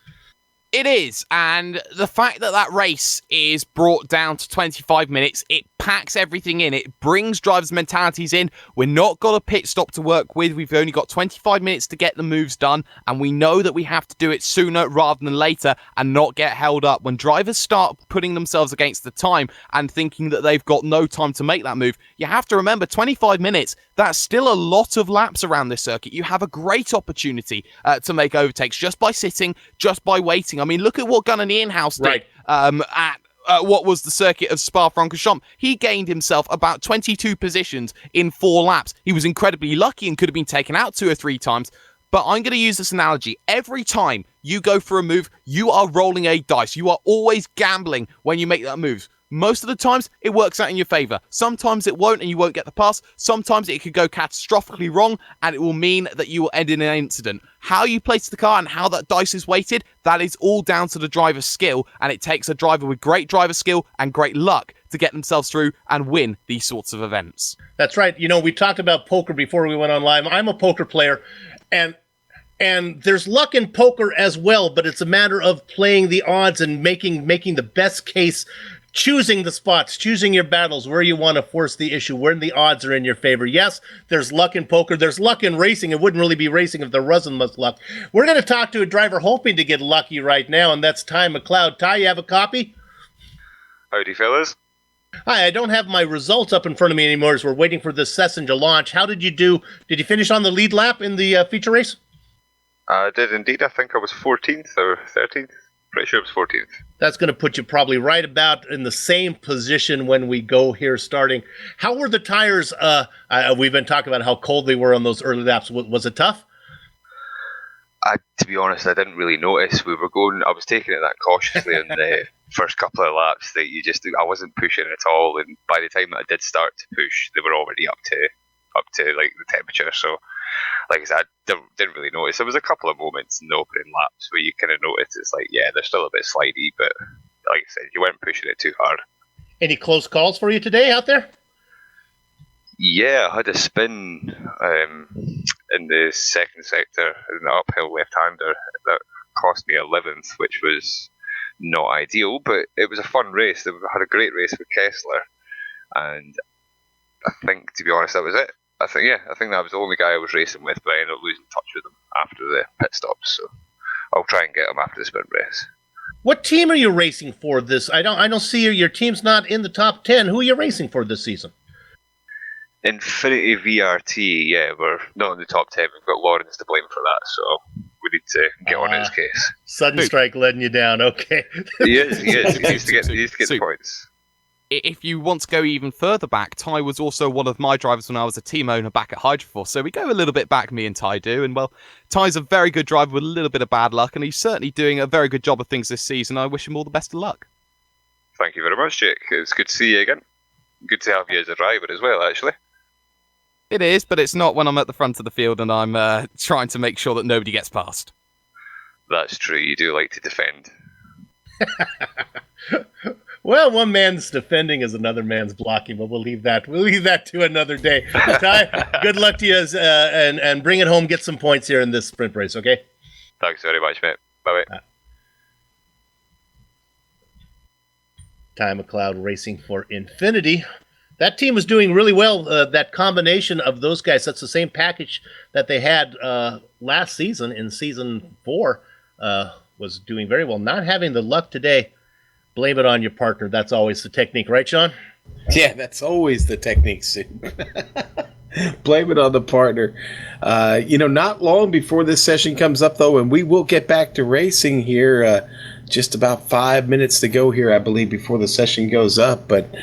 It is, and the fact that race is brought down to 25 minutes, it packs everything in. It brings drivers' mentalities in. We're not got a pit stop to work with. We've only got 25 minutes to get the moves done, and we know that we have to do it sooner rather than later and not get held up. When drivers start putting themselves against the time and thinking that they've got no time to make that move, you have to remember 25 minutes, that's still a lot of laps around this circuit. You have a great opportunity to make overtakes just by sitting, just by waiting. I mean, look at what Gunnar Nienhaus did at what was the circuit of Spa-Francorchamps. He gained himself about 22 positions in 4 laps. He was incredibly lucky and could have been taken out 2 or 3 times. But I'm going to use this analogy. Every time you go for a move, you are rolling a dice. You are always gambling when you make that move. Most of the times, it works out in your favor. Sometimes it won't and you won't get the pass. Sometimes it could go catastrophically wrong and it will mean that you will end in an incident. How you place the car and how that dice is weighted, that is all down to the driver's skill, and it takes a driver with great driver skill and great luck to get themselves through and win these sorts of events. That's right. You know, we talked about poker before we went on live. I'm a poker player, and there's luck in poker as well, but it's a matter of playing the odds and making the best case, choosing the spots, choosing your battles, where you want to force the issue, when the odds are in your favor. Yes, there's luck in poker. There's luck in racing. It wouldn't really be racing if there wasn't much luck. We're going to talk to a driver hoping to get lucky right now, and that's Ty McLeod. Ty, you have a copy? Howdy, fellas. Hi, I don't have my results up in front of me anymore as we're waiting for this session to launch. How did you do? Did you finish on the lead lap in the feature race? I did indeed. I think I was 14th or 13th. Pretty sure it was 14th. That's going to put you probably right about in the same position when we go here starting. How were the tires? We've been talking about how cold they were on those early laps. Was it tough? To be honest, I didn't really notice. I was taking it that cautiously in the first couple of laps that I wasn't pushing at all. And by the time that I did start to push, they were already up to like the temperature. So, like I said, I didn't really notice. There was a couple of moments in the opening laps where you kind of noticed it's like, yeah, they're still a bit slidey, but like I said, you weren't pushing it too hard. Any close calls for you today out there? Yeah, I had a spin in the second sector in the uphill left-hander that cost me 11th, which was not ideal, but it was a fun race. I had a great race with Kessler, and I think, to be honest, that was it. I think that was the only guy I was racing with, but I ended up losing touch with him after the pit stops, so I'll try and get him after the sprint race. What team are you racing for this? I don't see your team's not in the top 10. Who are you racing for this season? Infinity VRT, yeah, we're not in the top 10. We've got Lawrence to blame for that, so we need to get on his case. Sudden Strike letting you down, okay. He is. He needs to get the points. If you want to go even further back, Ty was also one of my drivers when I was a team owner back at Hydroforce, so we go a little bit back, me and Ty do, and well, Ty's a very good driver with a little bit of bad luck, and he's certainly doing a very good job of things this season. I wish him all the best of luck. Thank you very much, Jake. It's good to see you again. Good to have you as a driver as well, actually. It is, but it's not when I'm at the front of the field and I'm trying to make sure that nobody gets past. That's true. You do like to defend. Well, one man's defending is another man's blocking, but we'll leave that to another day. Ty, good luck to you and bring it home, get some points here in this sprint race, okay? Thanks very much, mate. Bye-bye. Ty McLeod racing for Infinity. That team was doing really well. That combination of those guys, that's the same package that they had last season in Season 4, was doing very well. Not having the luck today, blame it on your partner. That's always the technique, right, Sean? Yeah, that's always the technique, Sue. Blame it on the partner. Not long before this session comes up, though, and we will get back to racing here. Just about 5 minutes to go here, I believe, before the session goes up. But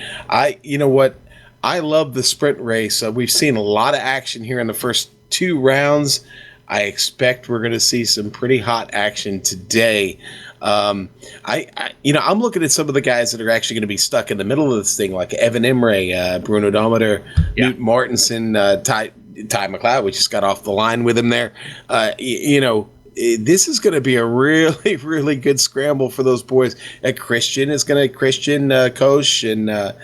you know what? I love the sprint race. We've seen a lot of action here in the first 2 rounds. I expect we're going to see some pretty hot action today. I'm looking at some of the guys that are actually going to be stuck in the middle of this thing, like Evan Imre, Bruno Dometer, Newt Martinson, Ty McLeod. We just got off the line with him there. This is going to be a really, really good scramble for those boys. Christian Koch and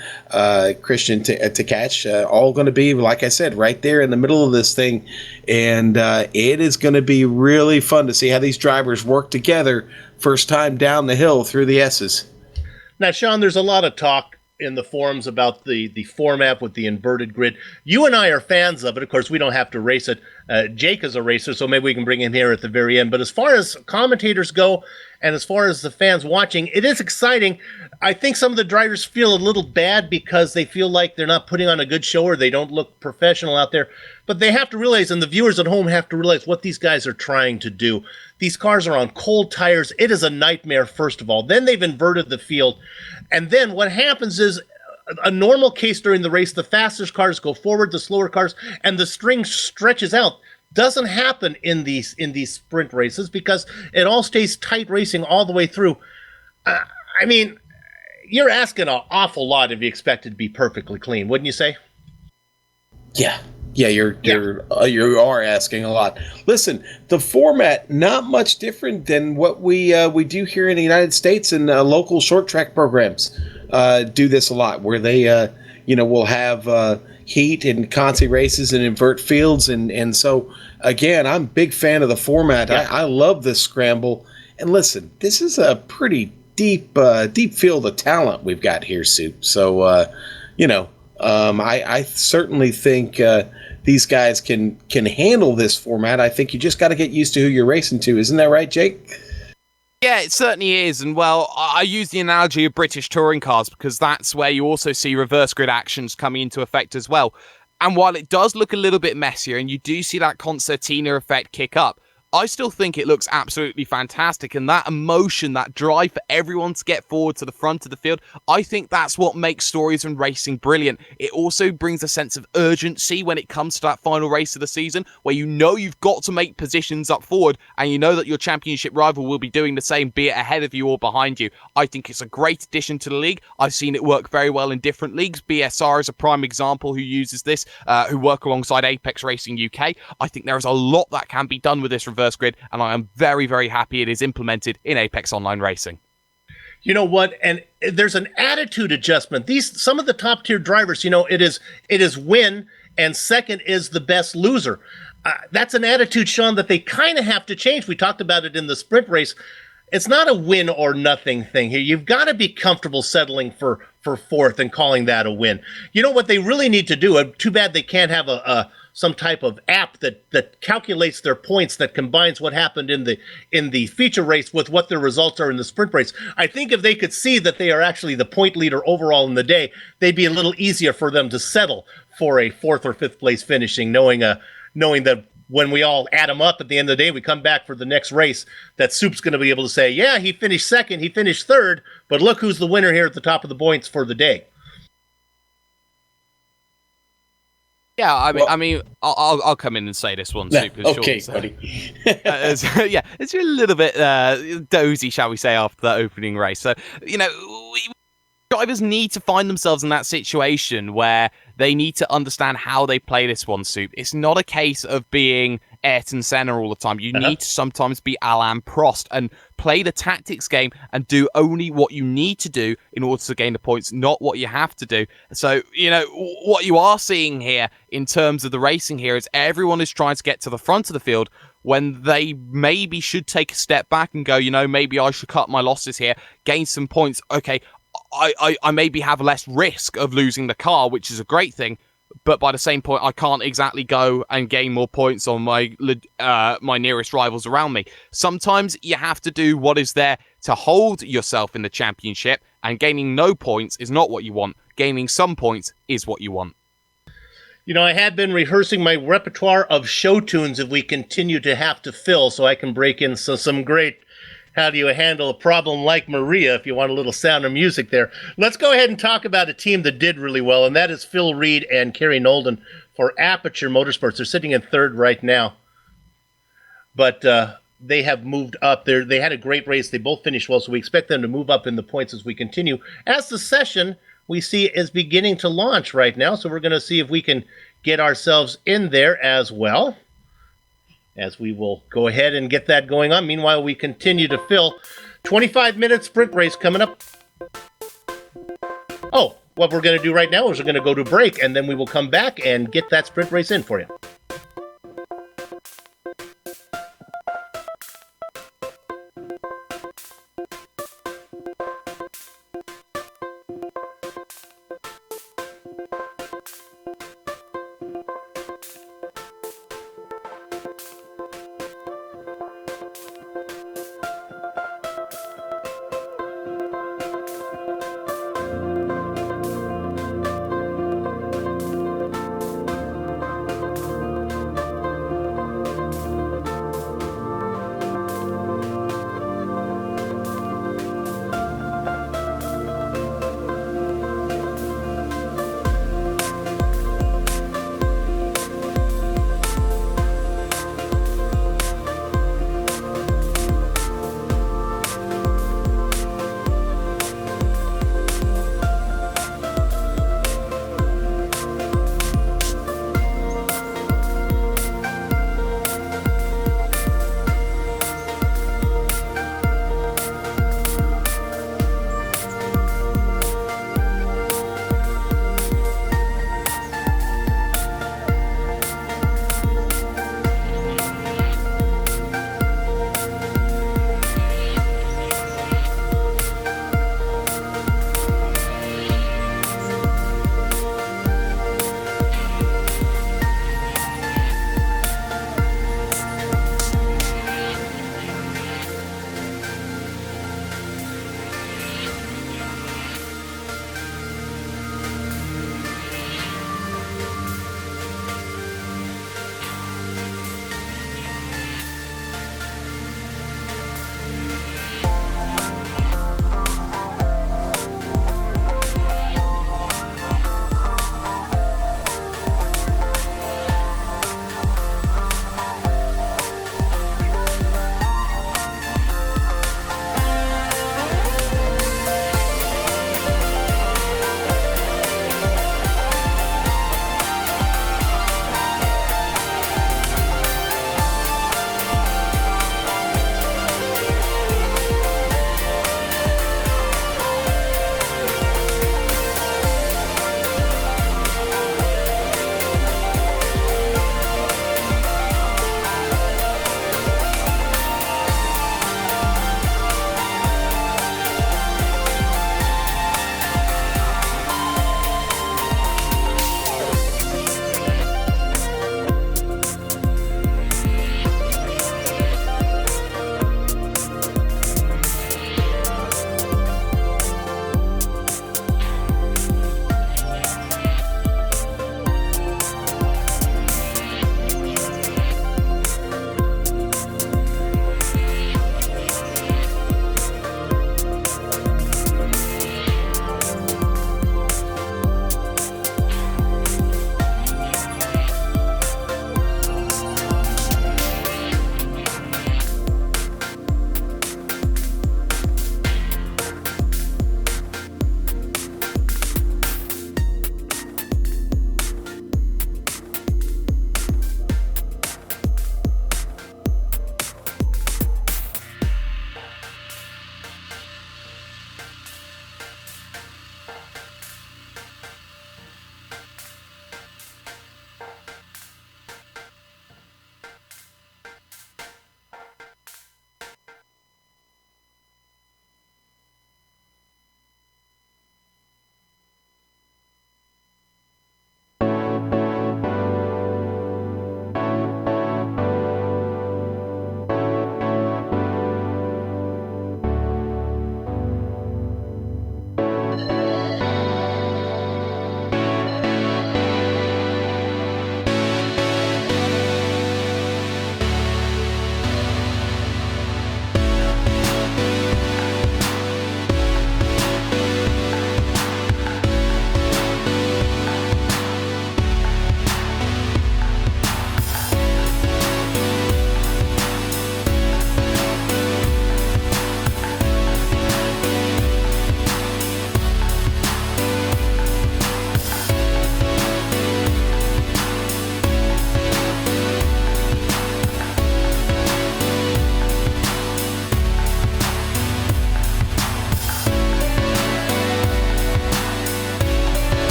Christian Tkach, all going to be, like I said, right there in the middle of this thing. And it is going to be really fun to see how these drivers work together first time down the hill through the S's. Now, Sean, there's a lot of talk in the forums about the format with the inverted grid. You and I are fans of it. Of course, we don't have to race it. Jake is a racer, so maybe we can bring him here at the very end. But as far as commentators go, and as far as the fans watching, it is exciting. I think some of the drivers feel a little bad because they feel like they're not putting on a good show or they don't look professional out there. But they have to realize, and the viewers at home have to realize what these guys are trying to do. These cars are on cold tires. It is a nightmare, first of all. Then they've inverted the field. And then what happens is, a normal case during the race, the fastest cars go forward, the slower cars, and the string stretches out. Doesn't happen in these sprint races because it all stays tight racing all the way through. I mean, you're asking an awful lot if you expect it to be perfectly clean, wouldn't you say? Yeah, you are asking a lot. Listen, the format not much different than what we do here in the United States, and local short track programs do this a lot, where they will have heat and conti races and invert fields, and so again, I'm a big fan of the format. Yeah. I love this scramble, and listen, this is a pretty deep field of talent we've got here, Sue. So I certainly think these guys can handle this format. I think you just got to get used to who you're racing to. Isn't that right, Jake? Yeah, it certainly is. And, well, I use the analogy of British touring cars because that's where you also see reverse grid actions coming into effect as well. And while it does look a little bit messier and you do see that concertina effect kick up, I still think it looks absolutely fantastic, and that emotion, that drive for everyone to get forward to the front of the field, I think that's what makes stories and racing brilliant. It also brings a sense of urgency when it comes to that final race of the season, where you know you've got to make positions up forward, and you know that your championship rival will be doing the same, be it ahead of you or behind you. I think it's a great addition to the league. I've seen it work very well in different leagues. BSR is a prime example who uses this, who work alongside Apex Racing UK. I think there is a lot that can be done with this reverse grid, and I am very, very happy it is implemented in Apex Online Racing. You know what? And there's an attitude adjustment. Some of the top tier drivers, it is win, and second is the best loser. That's an attitude, Sean, that they kind of have to change. We talked about it in the sprint race. It's not a win or nothing thing here. You've got to be comfortable settling for fourth and calling that a win. You know what they really need to do? Too bad they can't have some type of app that calculates their points, that combines what happened in the feature race with what their results are in the sprint race. I think if they could see that they are actually the point leader overall in the day, they'd be a little easier for them to settle for a 4th or 5th place finishing, knowing that when we all add them up at the end of the day, we come back for the next race, that Soup's going to be able to say, yeah, he finished 2nd, he finished 3rd, but look who's the winner here at the top of the points for the day. Yeah, I mean, I'll come in and say this one, Nah, Soup. okay, buddy. It's a little bit dozy, shall we say, after that opening race. So, drivers need to find themselves in that situation where they need to understand how they play this one, Soup. It's not a case of being Ayrton Senna all the time. You need to sometimes be Alain Prost and play the tactics game and do only what you need to do in order to gain the points, not what you have to do. So, what you are seeing here in terms of the racing here is everyone is trying to get to the front of the field when they maybe should take a step back and go, maybe I should cut my losses here, gain some points. Okay, I maybe have less risk of losing the car, which is a great thing, but by the same point, I can't exactly go and gain more points on my nearest rivals around me. Sometimes you have to do what is there to hold yourself in the championship, and gaining no points is not what you want. Gaining some points is what you want. I had been rehearsing my repertoire of show tunes if we continue to have to fill, so I can break in some great how do you handle a problem like Maria, if you want a little sound of music there. Let's go ahead and talk about a team that did really well, and that is Phil Reed and Kerry Nolden for Aperture Motorsports. They're sitting in 3rd right now, but they have moved up. They had a great race. They both finished well, so we expect them to move up in the points as we continue. As the session we see is beginning to launch right now, so we're going to see if we can get ourselves in there as well, as we will go ahead and get that going on. Meanwhile, we continue to fill. 25-minute sprint race coming up. Oh, what we're going to do right now is we're going to go to break, and then we will come back and get that sprint race in for you.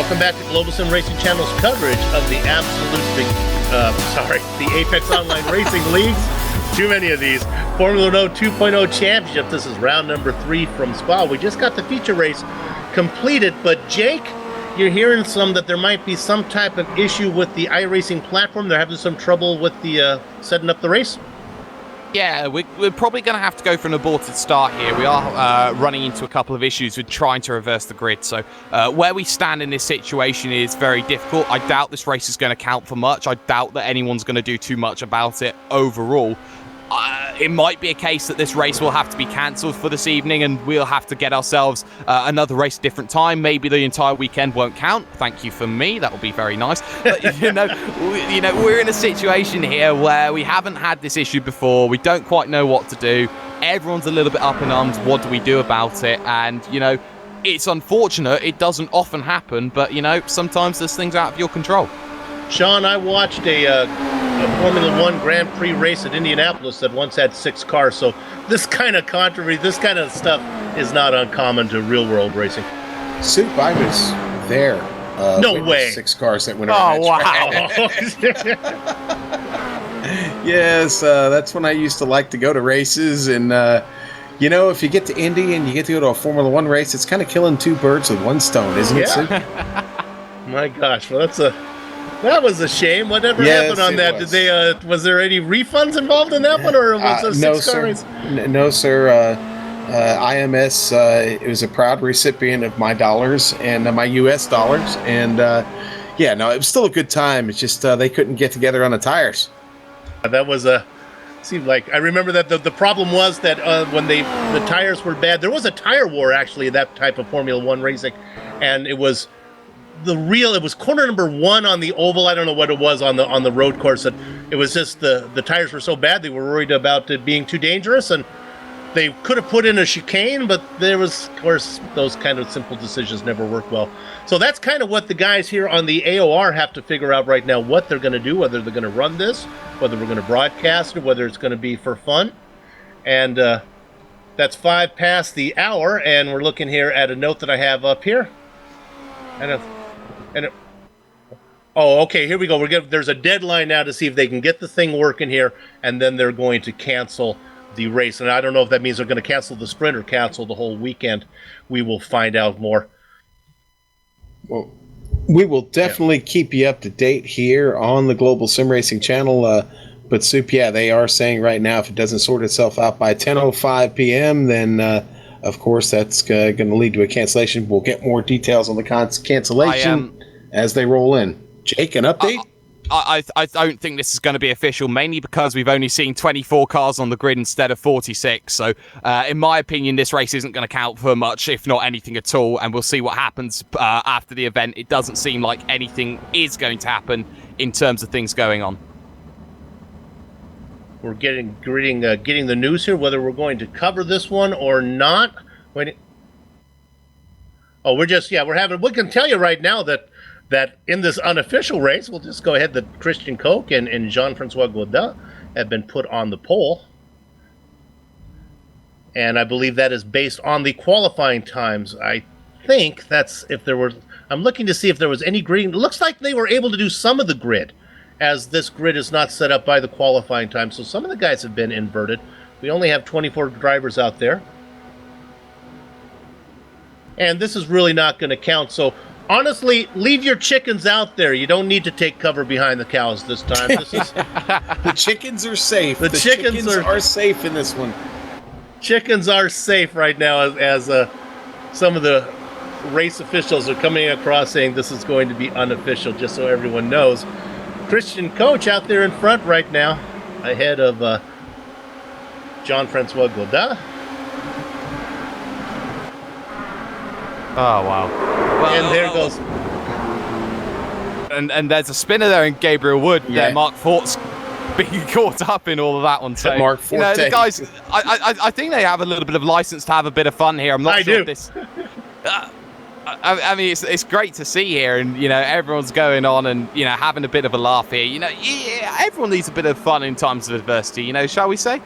Welcome back to Global Sim Racing Channel's coverage of the the Apex Online Racing Leagues. Too many of these. Formula Renault 2.0 Championship. This is round number 3 from Spa. We just got the feature race completed, but Jake, you're hearing that there might be some type of issue with the iRacing platform. They're having some trouble with the setting up the race. Yeah, we're probably going to have to go for an aborted start here. We are running into a couple of issues with trying to reverse the grid. So where we stand in this situation is very difficult. I doubt this race is going to count for much. I doubt that anyone's going to do too much about it overall. It might be a case that this race will have to be cancelled for this evening, and we'll have to get ourselves another race at a different time. Maybe the entire weekend won't count. Thank you for me. That would be very nice. But, we're in a situation here where we haven't had this issue before. We don't quite know what to do. Everyone's a little bit up in arms. What do we do about it? And, it's unfortunate. It doesn't often happen, but, sometimes there's things out of your control. Sean, I watched a Formula One Grand Prix race at Indianapolis that once had 6 cars, so this kind of controversy, this kind of stuff is not uncommon to real-world racing. Soup, I was there. No way. 6 cars that went around. Oh, wow. Yes, that's when I used to like to go to races, and if you get to Indy and you get to go to a Formula One race, it's kind of killing 2 birds with 1 stone, isn't it, Soup? My gosh, well, that was a shame. Whatever happened on that? Was. Did they? Was there any refunds involved in that one, or was it no, 6 car sir. race? No, sir. IMS it was a proud recipient of my dollars and my U.S. dollars, and it was still a good time. It's just they couldn't get together on the tires. That was seemed like I remember that the problem was that when the tires were bad, there was a tire war actually in that type of Formula One racing, and it was. It was corner number 1 on the oval. I don't know what it was on the road course. It was just the tires were so bad they were worried about it being too dangerous, and they could have put in a chicane, but there was, of course, those kind of simple decisions never work well. So that's kind of what the guys here on the AOR have to figure out right now, what they're going to do, whether they're going to run this, whether we're going to broadcast it, whether it's going to be for fun. And that's 5 past the hour, and we're looking here at a note that I have up here. Okay, here we go. There's a deadline now to see if they can get the thing working here, and then they're going to cancel the race. And I don't know if that means they're going to cancel the sprint or cancel the whole weekend. We will find out more. Well, we will definitely keep you up to date here on the Global Sim Racing channel. But Soup, they are saying right now if it doesn't sort itself out by 10:05 p.m., then of course that's going to lead to a cancellation. We'll get more details on the cancellation as they roll in. Jake, an update? I don't think this is going to be official, mainly because we've only seen 24 cars on the grid instead of 46. So, in my opinion, this race isn't going to count for much, if not anything at all. And we'll see what happens after the event. It doesn't seem like anything is going to happen in terms of things going on. We're getting the news here, whether we're going to cover this one or not. We can tell you right now that in this unofficial race, we'll just go ahead, that Christian Koch and Jean-Francois Gaudin have been put on the pole. And I believe that is based on the qualifying times. I think I'm looking to see if there was any grid. It looks like they were able to do some of the grid, as this grid is not set up by the qualifying time. So some of the guys have been inverted. We only have 24 drivers out there. And this is really not going to count. So honestly, leave your chickens out there. You don't need to take cover behind the cows this time. The chickens are safe. The chickens are safe in this one. Chickens are safe right now, as some of the race officials are coming across saying this is going to be unofficial, just so everyone knows. Christian Koch out there in front right now, ahead of Jean-Francois Gaudin. Oh, wow. And there goes. And there's a spinner there in Gabriel Wood. Yeah. Mark Fort's being caught up in all of that one. So, Mark Forte. The guys, I think they have a little bit of license to have a bit of fun here. I'm not sure if this... I mean, it's great to see here, and everyone's going on and having a bit of a laugh here. Everyone needs a bit of fun in times of adversity. Shall we say?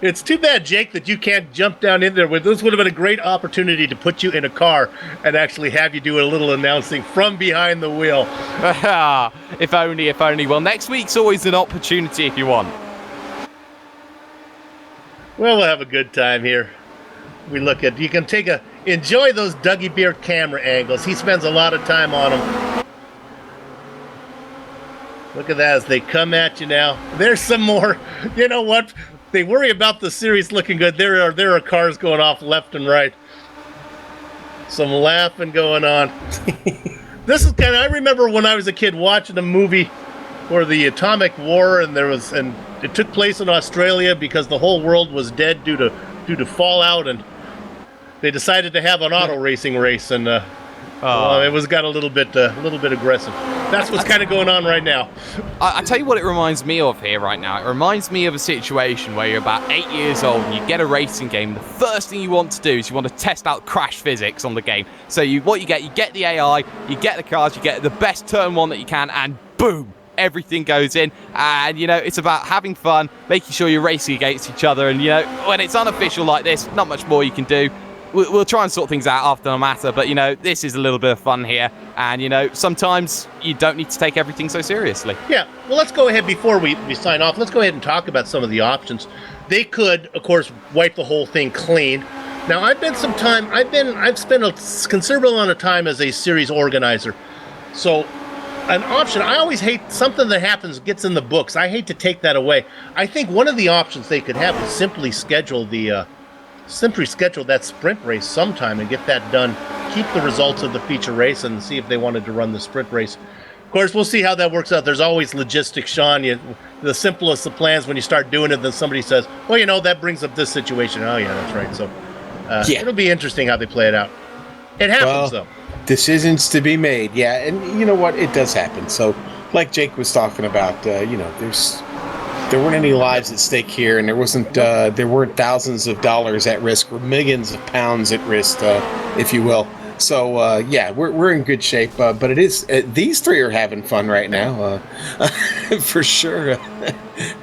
It's too bad, Jake, that you can't jump down in there. This would have been a great opportunity to put you in a car and actually have you do a little announcing from behind the wheel. If only, if only. Well, next week's always an opportunity if you want. Well, we'll have a good time here. You can enjoy those Dougie Beard camera angles. He spends a lot of time on them. Look at that as they come at you now. There's some more. You know what? They worry about the series looking good. There are cars going off left and right. Some laughing going on. This is I remember when I was a kid watching a movie for the atomic war, and it took place in Australia because the whole world was dead due to fallout, and they decided to have an auto racing race, and it got a little bit aggressive. That's what's kind of going on right now. I tell you what it reminds me of here right now. It reminds me of a situation where you're about 8 years old and you get a racing game. The first thing you want to do is you want to test out crash physics on the game. So you get the AI, you get the cars, you get the best turn one that you can, and boom, everything goes in. And, it's about having fun, making sure you're racing against each other. And, when it's unofficial like this, not much more you can do. We'll try and sort things out after the matter, but, this is a little bit of fun here. And, sometimes you don't need to take everything so seriously. Yeah, well, let's go ahead before we sign off. Let's go ahead and talk about some of the options. They could, of course, wipe the whole thing clean. Now, I've spent a considerable amount of time as a series organizer. So, an option, I always hate something that happens, gets in the books. I hate to take that away. I think one of the options they could have is simply schedule that sprint race sometime and get that done. Keep the results of the feature race and see if they wanted to run the sprint race. Of course, we'll see how that works out. There's always logistics, Sean. The simplest of plans, when you start doing it, then somebody says, well, that brings up this situation. Oh, yeah, that's right. So it'll be interesting how they play it out. It happens, though. Decisions to be made, yeah. And you know what? It does happen. So, like Jake was talking about, there weren't any lives at stake here, and there weren't thousands of dollars at risk or millions of pounds at risk, if you will. So we're in good shape. But it is these three are having fun right now, for sure.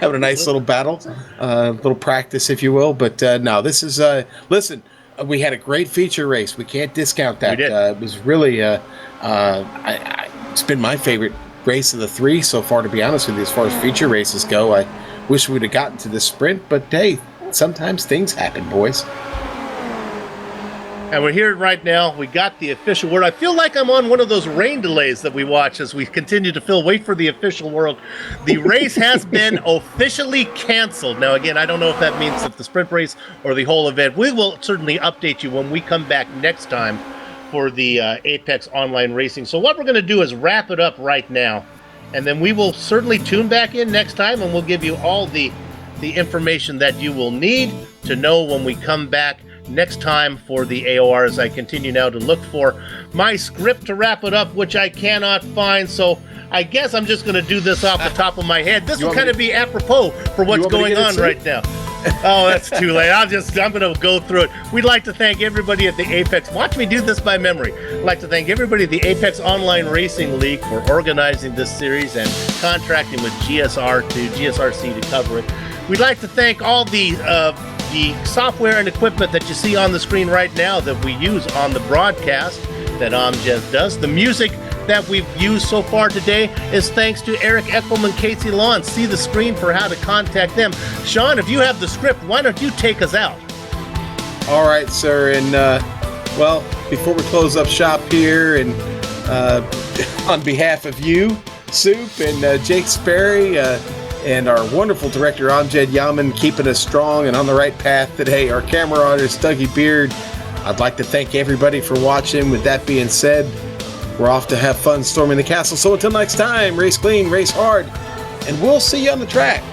Having a nice little battle, little practice, if you will. But no, this is listen. We had a great feature race. We can't discount that. We did. It was really it's been my favorite race of the three so far, to be honest with you, as far as feature races go. I wish we'd have gotten to the sprint, but hey, sometimes things happen, boys. And we're here right now. We got the official word. I feel like I'm on one of those rain delays that we watch as we continue to wait for the official word. The race has been officially canceled. Now, again, I don't know if that means that the sprint race or the whole event. We will certainly update you when we come back next time for the Apex Online Racing. So what we're going to do is wrap it up right now, and then we will certainly tune back in next time, and we'll give you all the information that you will need to know when we come back next time for the AOR, as I continue now to look for my script to wrap it up, which I cannot find. So I guess I'm just going to do this off the top of my head. This will kind of be apropos for what's going on right now. Oh, that's too late. I'm going to go through it. We'd like to thank everybody at the Apex. Watch me do this by memory. I'd like to thank everybody at the Apex Online Racing League for organizing this series and contracting with GSRC to cover it. We'd like to thank all the software and equipment that you see on the screen right now that we use on the broadcast that Amjad does. The music that we've used so far today is thanks to Eric Eckelman and Casey Lawn. See the screen for how to contact them. Sean, if you have the script, why don't you take us out? All right, sir. And, before we close up shop here, and on behalf of you, Soup, and Jake Sperry, and our wonderful director, Amjad Yaman, keeping us strong and on the right path today, our camera artist, Dougie Beard, I'd like to thank everybody for watching. With that being said, we're off to have fun storming the castle. So until next time, race clean, race hard, and we'll see you on the track.